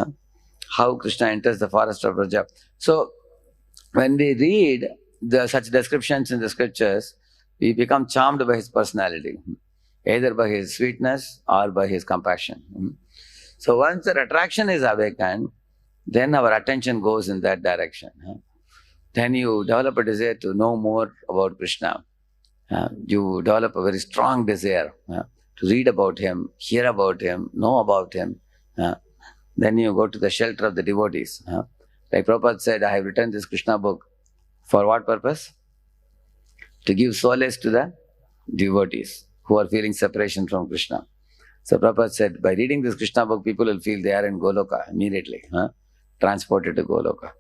How Krishna enters the forest of Vraja. So when we read such descriptions in the scriptures, we become charmed by his personality, either by his sweetness or by his compassion. So once that attraction is awakened, then our attention goes in that direction. Then you develop a desire to know more about Krishna. You develop a very strong desire to read about him, hear about him, know about him. Then you go to the shelter of the devotees. Like Prabhupada said, I have written this Krishna book. For what purpose? To give solace to the devotees who are feeling separation from Krishna. So Prabhupada said, by reading this Krishna book, people will feel they are in Goloka immediately, transported to Goloka.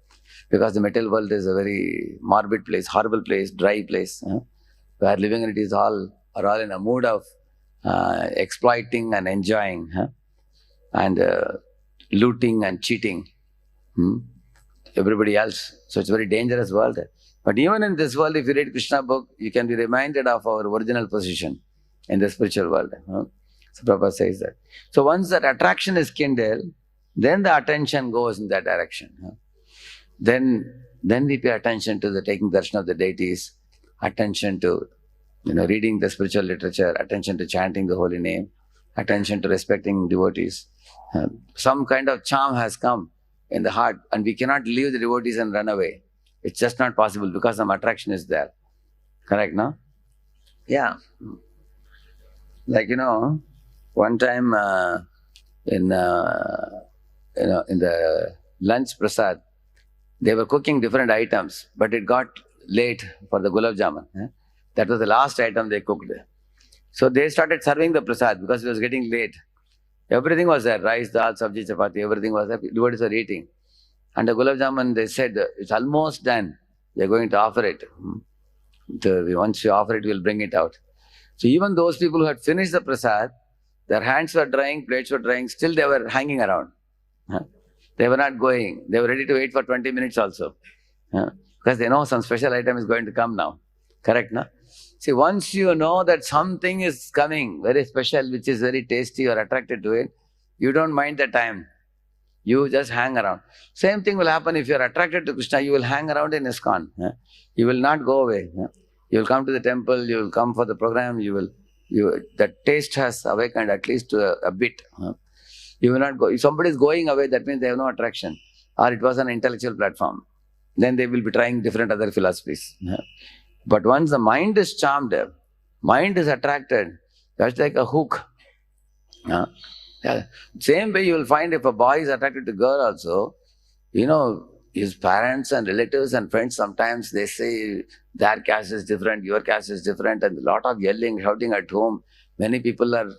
Because the material world is a very morbid place, horrible place, dry place, where living in it are all in a mood of exploiting and enjoying, and looting and cheating everybody else. So it's a very dangerous world. But even in this world, if you read Krishna book, you can be reminded of our original position in the spiritual world. So Prabhupada says that. So once that attraction is kindled, then the attention goes in that direction. Then we pay attention to the taking darshan of the deities, attention to reading the spiritual literature, attention to chanting the holy name, attention to respecting devotees. Some kind of charm has come in the heart, and we cannot leave the devotees and run away. It's just not possible because some attraction is there. Correct, no? Yeah. Like, one time in the lunch prasad, they were cooking different items, but it got late for the gulab jamun. That was the last item they cooked. So they started serving the prasad because it was getting late. Everything was there, rice, dal, sabji, chapati, everything was there. Devotees were eating. And the gulab jamun, they said, it's almost done. They're going to offer it. Once you offer it, we'll bring it out. So even those people who had finished the prasad, their hands were drying, plates were drying, still they were hanging around. They were not going. They were ready to wait for 20 minutes also. Because they know some special item is going to come now. Correct, no? See, once you know that something is coming, very special, which is very tasty, or attracted to it, you don't mind the time. You just hang around. Same thing will happen if you are attracted to Krishna, you will hang around in ISKCON. You will not go away. You will come to the temple, you will come for the program, the taste has awakened at least a bit. You will not go. If somebody is going away, that means they have no attraction. Or it was an intellectual platform. Then they will be trying different other philosophies. But once the mind is charmed, mind is attracted, that's like a hook. Same way you will find if a boy is attracted to girl also, his parents and relatives and friends sometimes they say their caste is different, your caste is different, and a lot of yelling, shouting at home. Many people are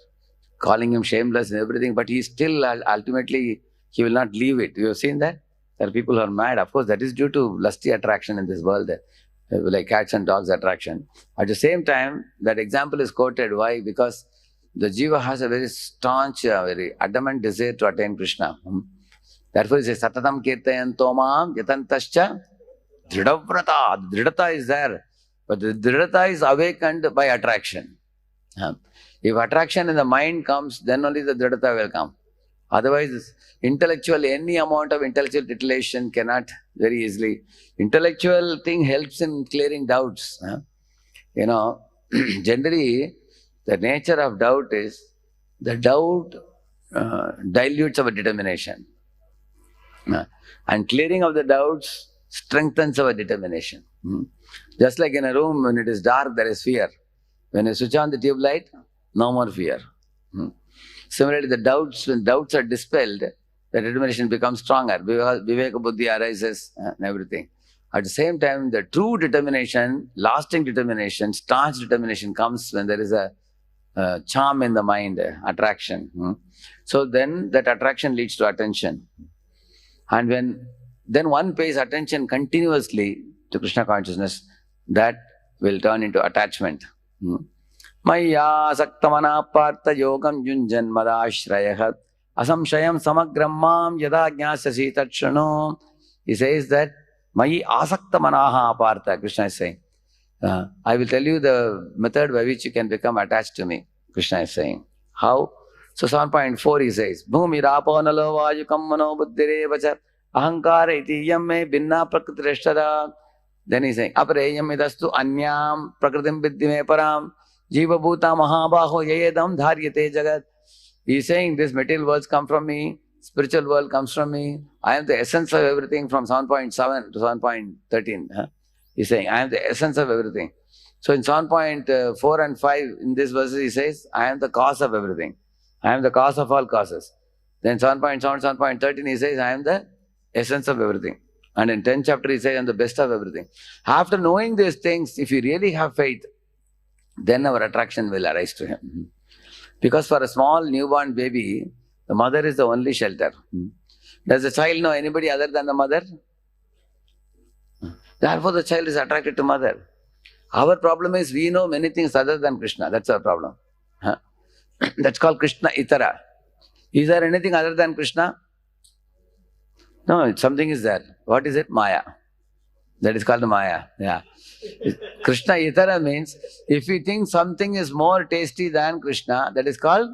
calling him shameless and everything, but he still ultimately, he will not leave it. You have seen that? There are people who are mad. Of course, that is due to lusty attraction in this world, like cats and dogs attraction. At the same time, that example is quoted. Why? Because the jiva has a very staunch, very adamant desire to attain Krishna. Therefore, he says, Satatam kirtayanto mam yatantascha dhridavrata. Dridata is there, but the dridata is awakened by attraction. If attraction in the mind comes, then only the dridata will come. Otherwise, any amount of intellectual titillation cannot very easily. Intellectual thing helps in clearing doubts. Generally, the nature of doubt is, the doubt dilutes our determination. And clearing of the doubts strengthens our determination. Just like in a room, when it is dark, there is fear. When you switch on the tube light, no more fear. Similarly, when doubts are dispelled, the determination becomes stronger. Viveka buddhi arises and everything. At the same time, the true determination, lasting determination, staunch determination comes when there is a charm in the mind, attraction. So then that attraction leads to attention. And then one pays attention continuously to Krishna consciousness, that will turn into attachment. Maya saktamana partha yogam junjan madashrayah Asamshayam samagrammam yada jnasasi tatshano. He says that Mayi asakta manaha apartha, Krishna is saying. I will tell you the method by which you can become attached to me, Krishna is saying. How? So 7.4 he says, Bhumi rapo nalo vayukam mano buddhire vacha ahankara iti yamme binna prakritirashtada. Then he's saying, Apareyam idastu anyam prakritim viddhime param jiva bhuta mahabaho yayedam dharyate jagat. He's saying this material worlds come from me, spiritual world comes from me. I am the essence of everything from 7.7 to 7.13. He's saying, I am the essence of everything. So in 7.4 and 5, in this verse, he says, I am the cause of everything. I am the cause of all causes. Then 7.7, 7.13, he says, I am the essence of everything. And in 10th chapter, he says, I am the best of everything. After knowing these things, if you really have faith, then our attraction will arise to him. Because for a small newborn baby, the mother is the only shelter. Does the child know anybody other than the mother? Therefore, the child is attracted to mother. Our problem is we know many things other than Krishna. That's our problem. That's called Krishna Itara. Is there anything other than Krishna? No, something is there. What is it? Maya. That is called Maya. Yeah. Krishna Itara means if we think something is more tasty than Krishna, that is called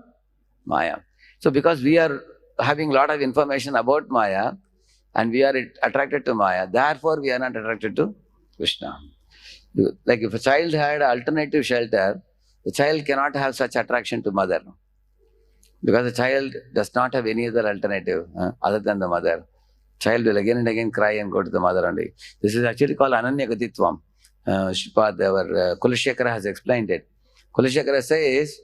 Maya. So because we are having a lot of information about Maya and we are attracted to Maya, therefore we are not attracted to Krishna. Like if a child had alternative shelter, the child cannot have such attraction to mother. Because the child does not have any other alternative other than the mother. Child will again and again cry and go to the mother only. This is actually called Ananya Gatitvam. Shripad, our Kulashekara has explained it. Kulashekara says,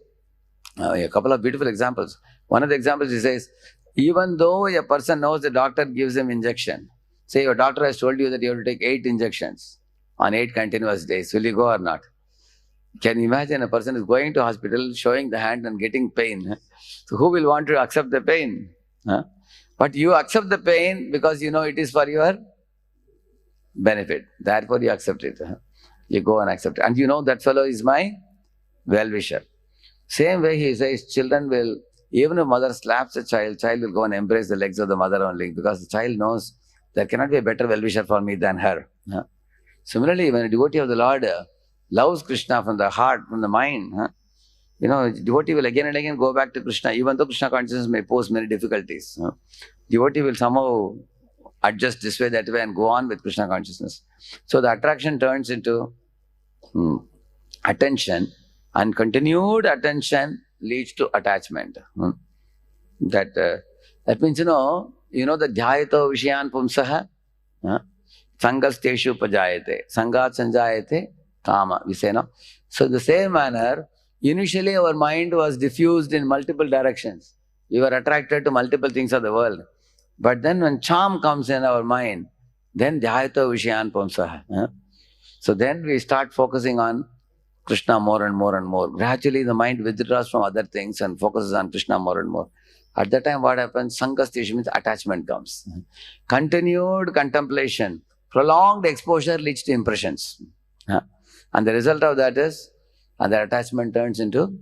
a couple of beautiful examples. One of the examples he says, even though a person knows the doctor gives him injection, say your doctor has told you that you have to take 8 injections on 8 continuous days, will you go or not? Can you imagine a person is going to hospital, showing the hand and getting pain? So who will want to accept the pain? But you accept the pain because you know it is for your benefit. Therefore you accept it. You go and accept it. And you know that fellow is my well-wisher. Same way he says, children will, even if mother slaps a child, child will go and embrace the legs of the mother only because the child knows there cannot be a better well-wisher for me than her. Similarly, when a devotee of the Lord loves Krishna from the heart, from the mind, you know, devotee will again and again go back to Krishna, even though Krishna consciousness may pose many difficulties. Devotee will somehow adjust this way, that way, and go on with Krishna consciousness. So the attraction turns into attention, and continued attention leads to attachment. That means, you know the dhyayato vishayan pumsaha, sangasteshu pajayate, sangat sanjayate, kama, we say, no? So the same manner, initially our mind was diffused in multiple directions. We were attracted to multiple things of the world. But then when charm comes in our mind, then dhyayato vishayan pumsaha. So then we start focusing on Krishna more and more and more. Gradually the mind withdraws from other things and focuses on Krishna more and more. At that time what happens? Sangastisha means attachment comes. Continued contemplation, prolonged exposure leads to impressions. And the result of that is, and the attachment turns into,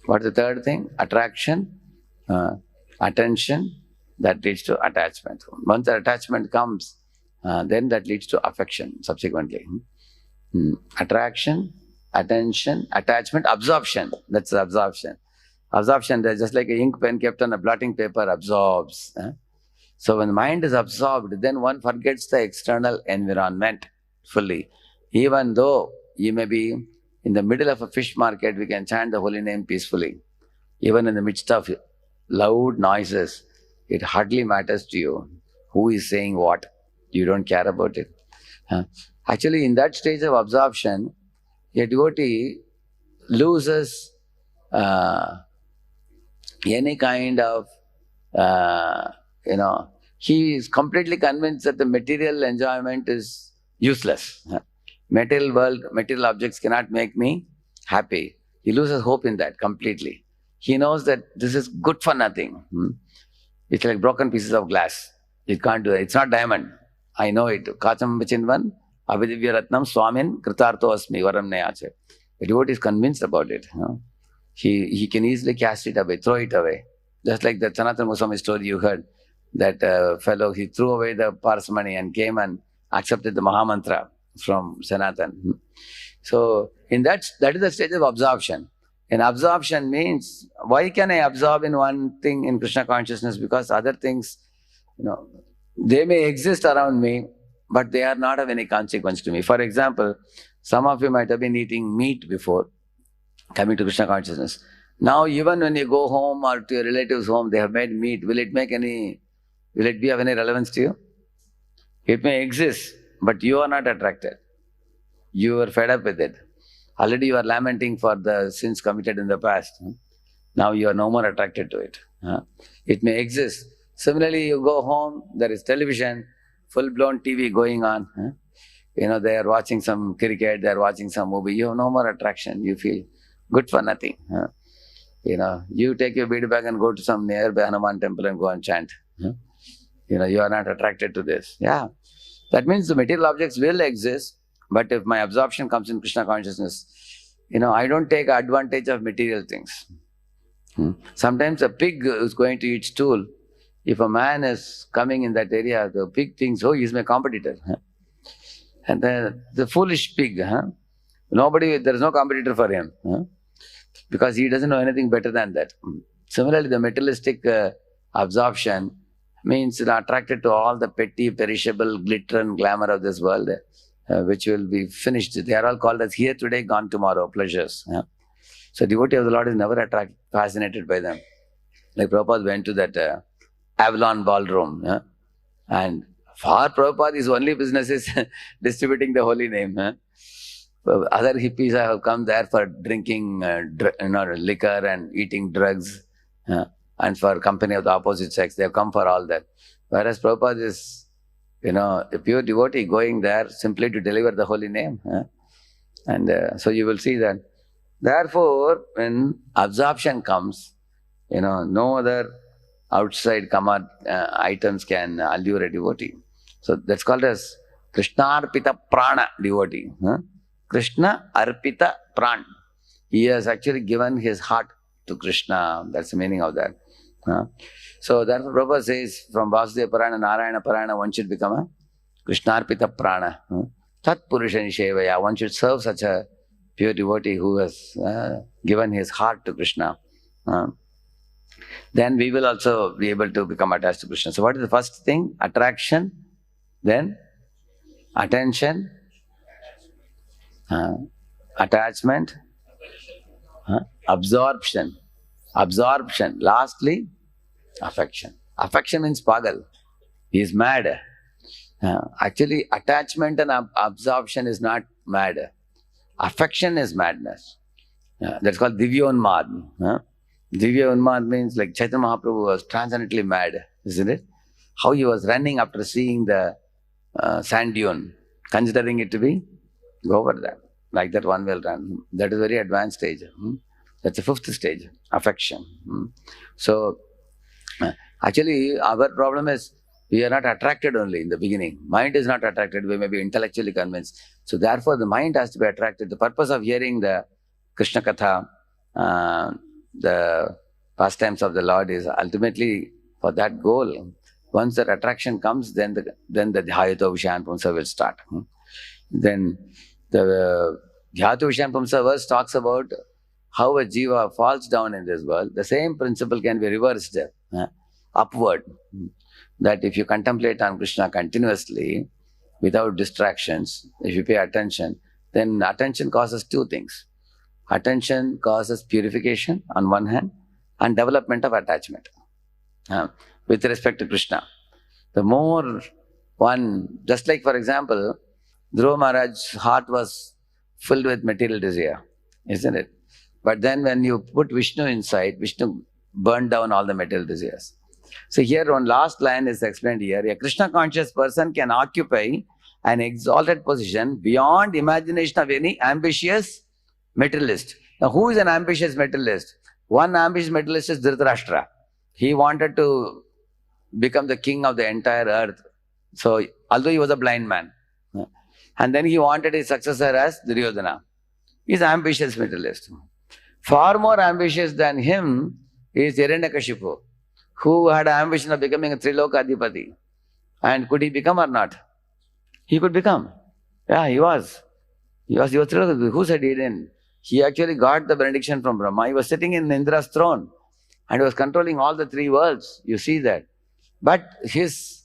what is the third thing? Attraction, attention, that leads to attachment. Once the attachment comes, then that leads to affection subsequently. Attraction, attention, attachment, absorption. That's the absorption. Absorption, that's just like an ink pen kept on a blotting paper absorbs. So when the mind is absorbed, then one forgets the external environment fully. Even though you may be in the middle of a fish market, we can chant the holy name peacefully. Even in the midst of loud noises, it hardly matters to you who is saying what. You don't care about it. Actually, in that stage of absorption, a devotee loses any kind of, he is completely convinced that the material enjoyment is useless. Material world, material objects cannot make me happy. He loses hope in that completely. He knows that this is good for nothing. It's like broken pieces of glass. It can't do it. It's not diamond. I know it. Kacham Vachinvan, Abhidivya Ratnam, Swamin, Kritartho Asmi, Varam Nayache. The devotee is convinced about it. He can easily cast it away, throw it away. Just like the Sanatana Goswami story you heard, that fellow, he threw away the parsimony and came and accepted the Mahamantra from Sanatan. So that is the stage of absorption. And absorption means, why can I absorb in one thing in Krishna consciousness? Because other things, they may exist around me, but they are not of any consequence to me. For example, some of you might have been eating meat before coming to Krishna consciousness. Now, even when you go home or to your relatives' home, they have made meat. Will it be of any relevance to you? It may exist, but you are not attracted. You are fed up with it. Already you are lamenting for the sins committed in the past. Now you are no more attracted to it. It may exist. Similarly, you go home, there is television, full-blown TV going on. They are watching some cricket, they are watching some movie. You have no more attraction. You feel good for nothing. You take your bead bag and go to some nearby Hanuman temple and go and chant. You are not attracted to this. Yeah. That means the material objects will exist, but if my absorption comes in Krishna consciousness, I don't take advantage of material things. Sometimes a pig is going to eat stool. If a man is coming in that area, the pig thinks, oh, he's my competitor. And the foolish pig, there is no competitor for him. Because he doesn't know anything better than that. Similarly, the materialistic absorption means attracted to all the petty, perishable glitter and glamour of this world, which will be finished. They are all called as here today, gone tomorrow, pleasures. So devotee of the Lord is never fascinated by them. Like Prabhupada went to that Avalon ballroom, and for Prabhupada, his only business is distributing the holy name. Other hippies have come there for drinking liquor and eating drugs, and for company of the opposite sex. They have come for all that. Whereas Prabhupada is, a pure devotee going there simply to deliver the holy name. So you will see that. Therefore, when absorption comes, no other outside items can allure a devotee. So that's called as Krishna Arpita Prana devotee. Krishna Arpita Pran. He has actually given his heart to Krishna. That's the meaning of that. So therefore Prabhupada says, from Vasudeva Parana, Narayana Parana, one should become a Krishna Arpita Prana. Tat Purusha Nishevaya. One should serve such a pure devotee who has given his heart to Krishna. Then we will also be able to become attached to Krishna. So what is the first thing? Attraction, then attention, attachment, absorption, lastly affection. Affection means pagal. He is mad. Actually, attachment and absorption is not mad. Affection is madness. That's called Divya Unmad. Divya Unmad means like Chaitanya Mahaprabhu was transcendently mad, isn't it? How he was running after seeing the sand dune, considering it to be Govardhan. Like that one will run. That is a very advanced stage. That's the fifth stage, affection. So, actually, our problem is we are not attracted only in the beginning. Mind is not attracted. We may be intellectually convinced. So, therefore, the mind has to be attracted. The purpose of hearing the Krishna Katha, the pastimes of the Lord, is ultimately for that goal. Once that attraction comes, then the Dhyato Vishayan Pumsa will start. Then the Dhyato Vishayan Pumsa verse talks about how a jiva falls down in this world. The same principle can be reversed upward. That if you contemplate on Krishna continuously, without distractions, if you pay attention, then attention causes two things. Attention causes purification on one hand and development of attachment with respect to Krishna. The more one, just like for example, Dhruva Maharaj's heart was filled with material desire, isn't it? But then when you put Vishnu inside, Vishnu burned down all the material desires. So here one last line is explained here. A Krishna conscious person can occupy an exalted position beyond imagination of any ambitious materialist. Now who is an ambitious materialist? One ambitious materialist is Dhritarashtra. He wanted to become the king of the entire earth. So although he was a blind man, and then he wanted his successor as Duryodhana. He is an ambitious materialist. Far more ambitious than him is Hiranyakashipu. who had an ambition of becoming a Triloka Adhipati. And could he become or not? He could become. Yeah, he was. He was Triloka Adhipati. Who said he didn't? He actually got the benediction from Brahma. He was sitting in Indra's throne and he was controlling all the three worlds. You see that. But his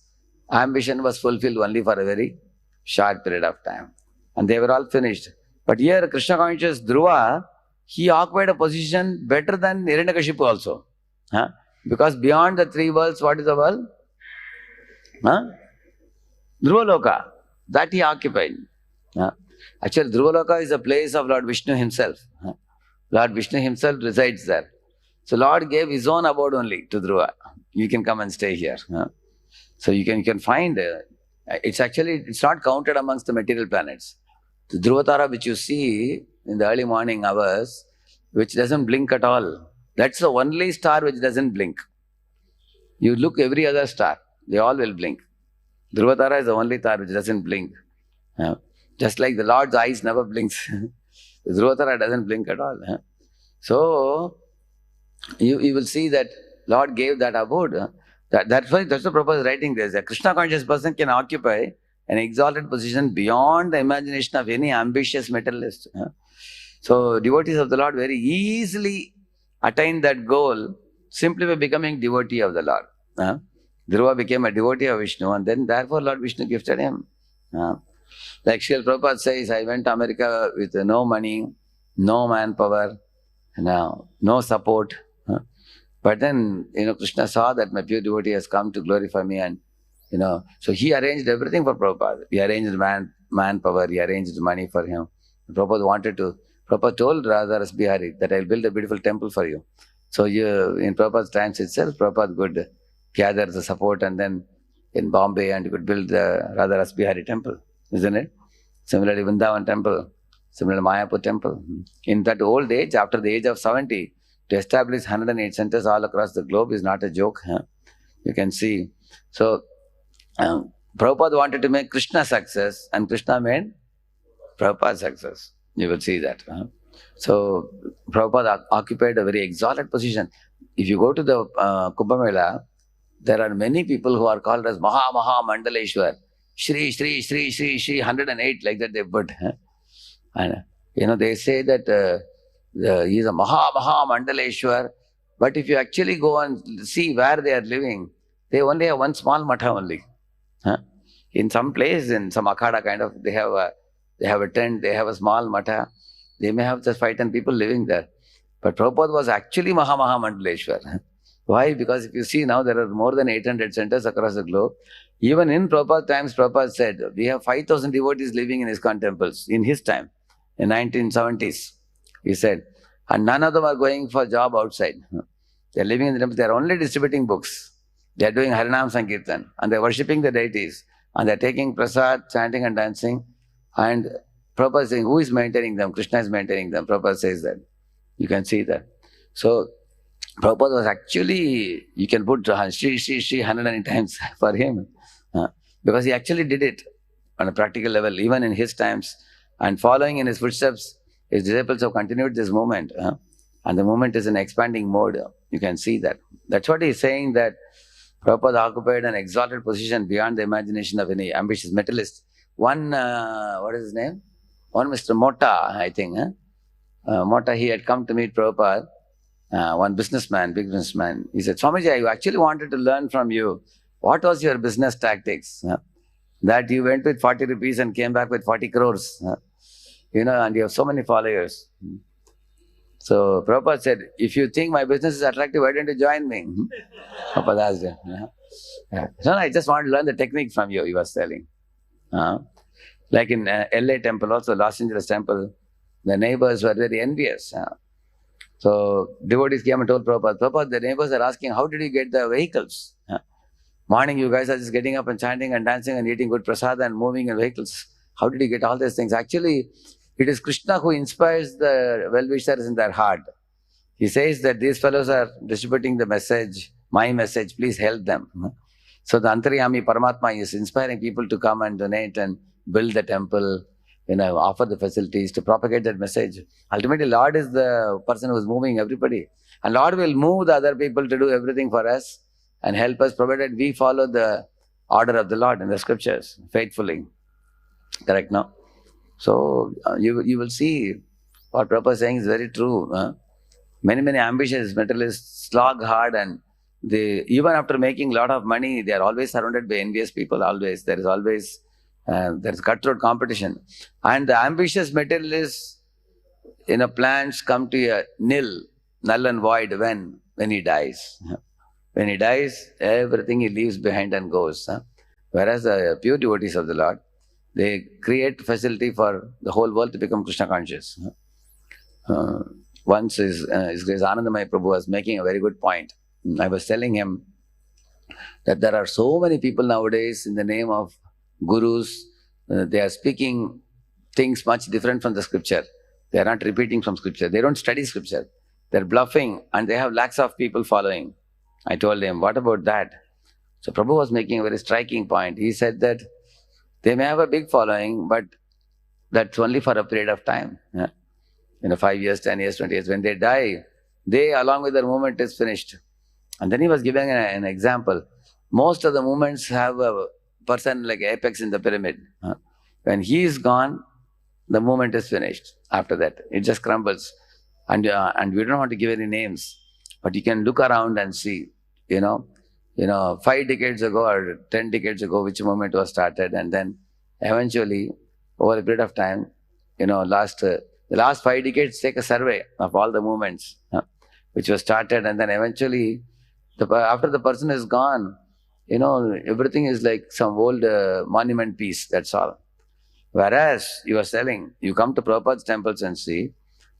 ambition was fulfilled only for a very short period of time. And they were all finished. But here, Krishna conscious Dhruva, he occupied a position better than Hiranyakashipu also. Huh? Because beyond the three worlds, what is the world? Huh? Dhruvaloka. That he occupied. Huh? Actually, Dhruvaloka is a place of Lord Vishnu himself. Huh? Lord Vishnu himself resides there. So Lord gave his own abode only to Dhruva. You can come and stay here. Huh? So you can find, it's not counted amongst the material planets. The Dhruvatara which you see in the early morning hours, which doesn't blink at all, that's the only star which doesn't blink. You look every other star, they all will blink. Dhruvatara is the only star which doesn't blink. Just like the Lord's eyes never blinks. The Dhruvatara doesn't blink at all. So, you will see that Lord gave that abode. That's why the Prabhupada is writing this. A Krishna conscious person can occupy an exalted position beyond the imagination of any ambitious materialist. So devotees of the Lord very easily attain that goal simply by becoming devotee of the Lord. Dhruva became a devotee of Vishnu and then therefore Lord Vishnu gifted him. Like Srila Prabhupada says, I went to America with no money, no manpower, no support. But then, Krishna saw that my pure devotee has come to glorify me and, so he arranged everything for Prabhupada. He arranged manpower, he arranged money for him. Prabhupada told Radharasa Bihari that I'll build a beautiful temple for you. So in Prabhupada's times itself, Prabhupada could gather the support and then in Bombay and he could build the Radharasa Bihari temple, isn't it? Similarly, Vrindavan temple, similarly Mayapur temple. In that old age, after the age of 70, to establish 108 centers all across the globe is not a joke. You can see. So, Prabhupada wanted to make Krishna success and Krishna made Prabhupada success. You will see that. So, Prabhupada occupied a very exalted position. If you go to the Kumbh Mela, there are many people who are called as Maha Mandaleshwar. Shri, 108, like that they put. And, they say that he is a Maha Mandaleshwar. But if you actually go and see where they are living, they only have one small matha only. In some place, in some akhada kind of, they have a tent, they have a small matha. They may have just 5-10 people living there. But Prabhupada was actually Maha Mandaleshwar. Why? Because if you see now, there are more than 800 centers across the globe. Even in Prabhupada's times, Prabhupada said, we have 5,000 devotees living in ISKCON temples in his time, in 1970s. He said, and none of them are going for job outside. They are living in the temple. They are only distributing books. They are doing Harinam Sankirtan and they are worshipping the deities and they are taking prasad, chanting and dancing. And Prabhupada is saying, who is maintaining them? Krishna is maintaining them. Prabhupada says that. You can see that. So, Prabhupada was actually, you can put Shri 100 times for him. Because he actually did it on a practical level, even in his times. And following in his footsteps, his disciples have continued this movement. And the movement is in expanding mode. You can see that. That's what he's saying, that Prabhupada occupied an exalted position beyond the imagination of any ambitious materialist. One, what is his name? One Mr. Mota, I think. Mota, he had come to meet Prabhupada. One businessman, big businessman. He said, Swamiji, I actually wanted to learn from you. What was your business tactics? That you went with 40 rupees and came back with 40 crores. And you have so many followers. So Prabhupada said, if you think my business is attractive, why don't you join me? Prabhupada asked him. No, I just want to learn the technique from you, he was telling. Like in LA temple also, Los Angeles temple, the neighbors were very envious. So devotees came and told Prabhupada, the neighbors are asking, how did you get the vehicles? Morning you guys are just getting up and chanting and dancing and eating good prasad and moving in vehicles. How did you get all these things? Actually, it is Krishna who inspires the well-wishers in their heart. He says that these fellows are distributing the message, my message, please help them. So the Antaryami Paramatma is inspiring people to come and donate and build the temple, offer the facilities to propagate that message. Ultimately, Lord is the person who is moving everybody. And Lord will move the other people to do everything for us. and help us, provided we follow the order of the Lord in the scriptures faithfully. Correct, no? So you will see what Prabhupada is saying is very true. Many ambitious materialists slog hard, and they, even after making a lot of money, they are always surrounded by envious people. Always there is always there is cutthroat competition, and the ambitious materialists plans come to a null and void when he dies. When he dies, everything he leaves behind and goes. Whereas the pure devotees of the Lord, they create facility for the whole world to become Krishna conscious. Once His Grace Anandamaya Prabhu was making a very good point. I was telling him that there are so many people nowadays in the name of gurus, they are speaking things much different from the scripture. They are not repeating from scripture. They don't study scripture. They're bluffing, and they have lakhs of people following. I told him, what about that? So Prabhu was making a very striking point. He said that they may have a big following, but that's only for a period of time. 5 years, 10 years, 20 years. When they die, they, along with their movement, is finished. And then he was giving an example. Most of the movements have a person like apex in the pyramid. When he is gone, the movement is finished. After that, it just crumbles. And we don't want to give any names, but you can look around and see, 5 decades ago or 10 decades ago, which movement was started, and then eventually, over a period of time, the last 5 decades, take a survey of all the movements which was started, and then eventually, after the person is gone, everything is like some old monument piece. That's all. Whereas you are selling, you come to Prabhupada's temples and see,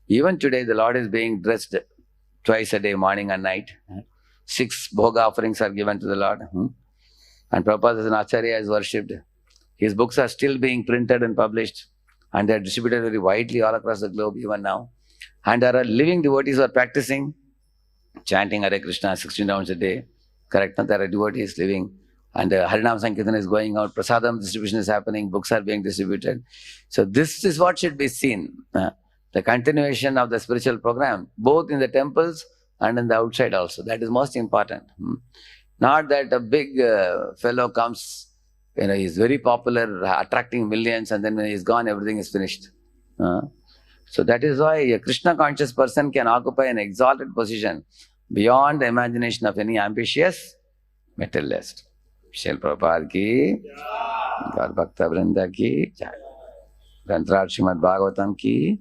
even today the Lord is being dressed twice a day, morning and night. 6 bhoga offerings are given to the Lord. And Prabhupada as an Acharya is worshipped. His books are still being printed and published, and they are distributed very widely all across the globe even now. And there are living devotees who are practicing, chanting Hare Krishna 16 rounds a day. Correct? There are devotees living. And Harinam Sankirtan is going out, Prasadam distribution is happening, books are being distributed. So this is what should be seen. The continuation of the spiritual program, both in the temples and in the outside also. That is most important. Not that a big fellow comes, he's very popular, attracting millions, and then when he's gone, everything is finished. So that is why a Krishna conscious person can occupy an exalted position beyond the imagination of any ambitious materialist. Srila Prabhupada ki, Gaur Bhakta Vrinda ki, Granthrat Srimad Bhagavatam ki,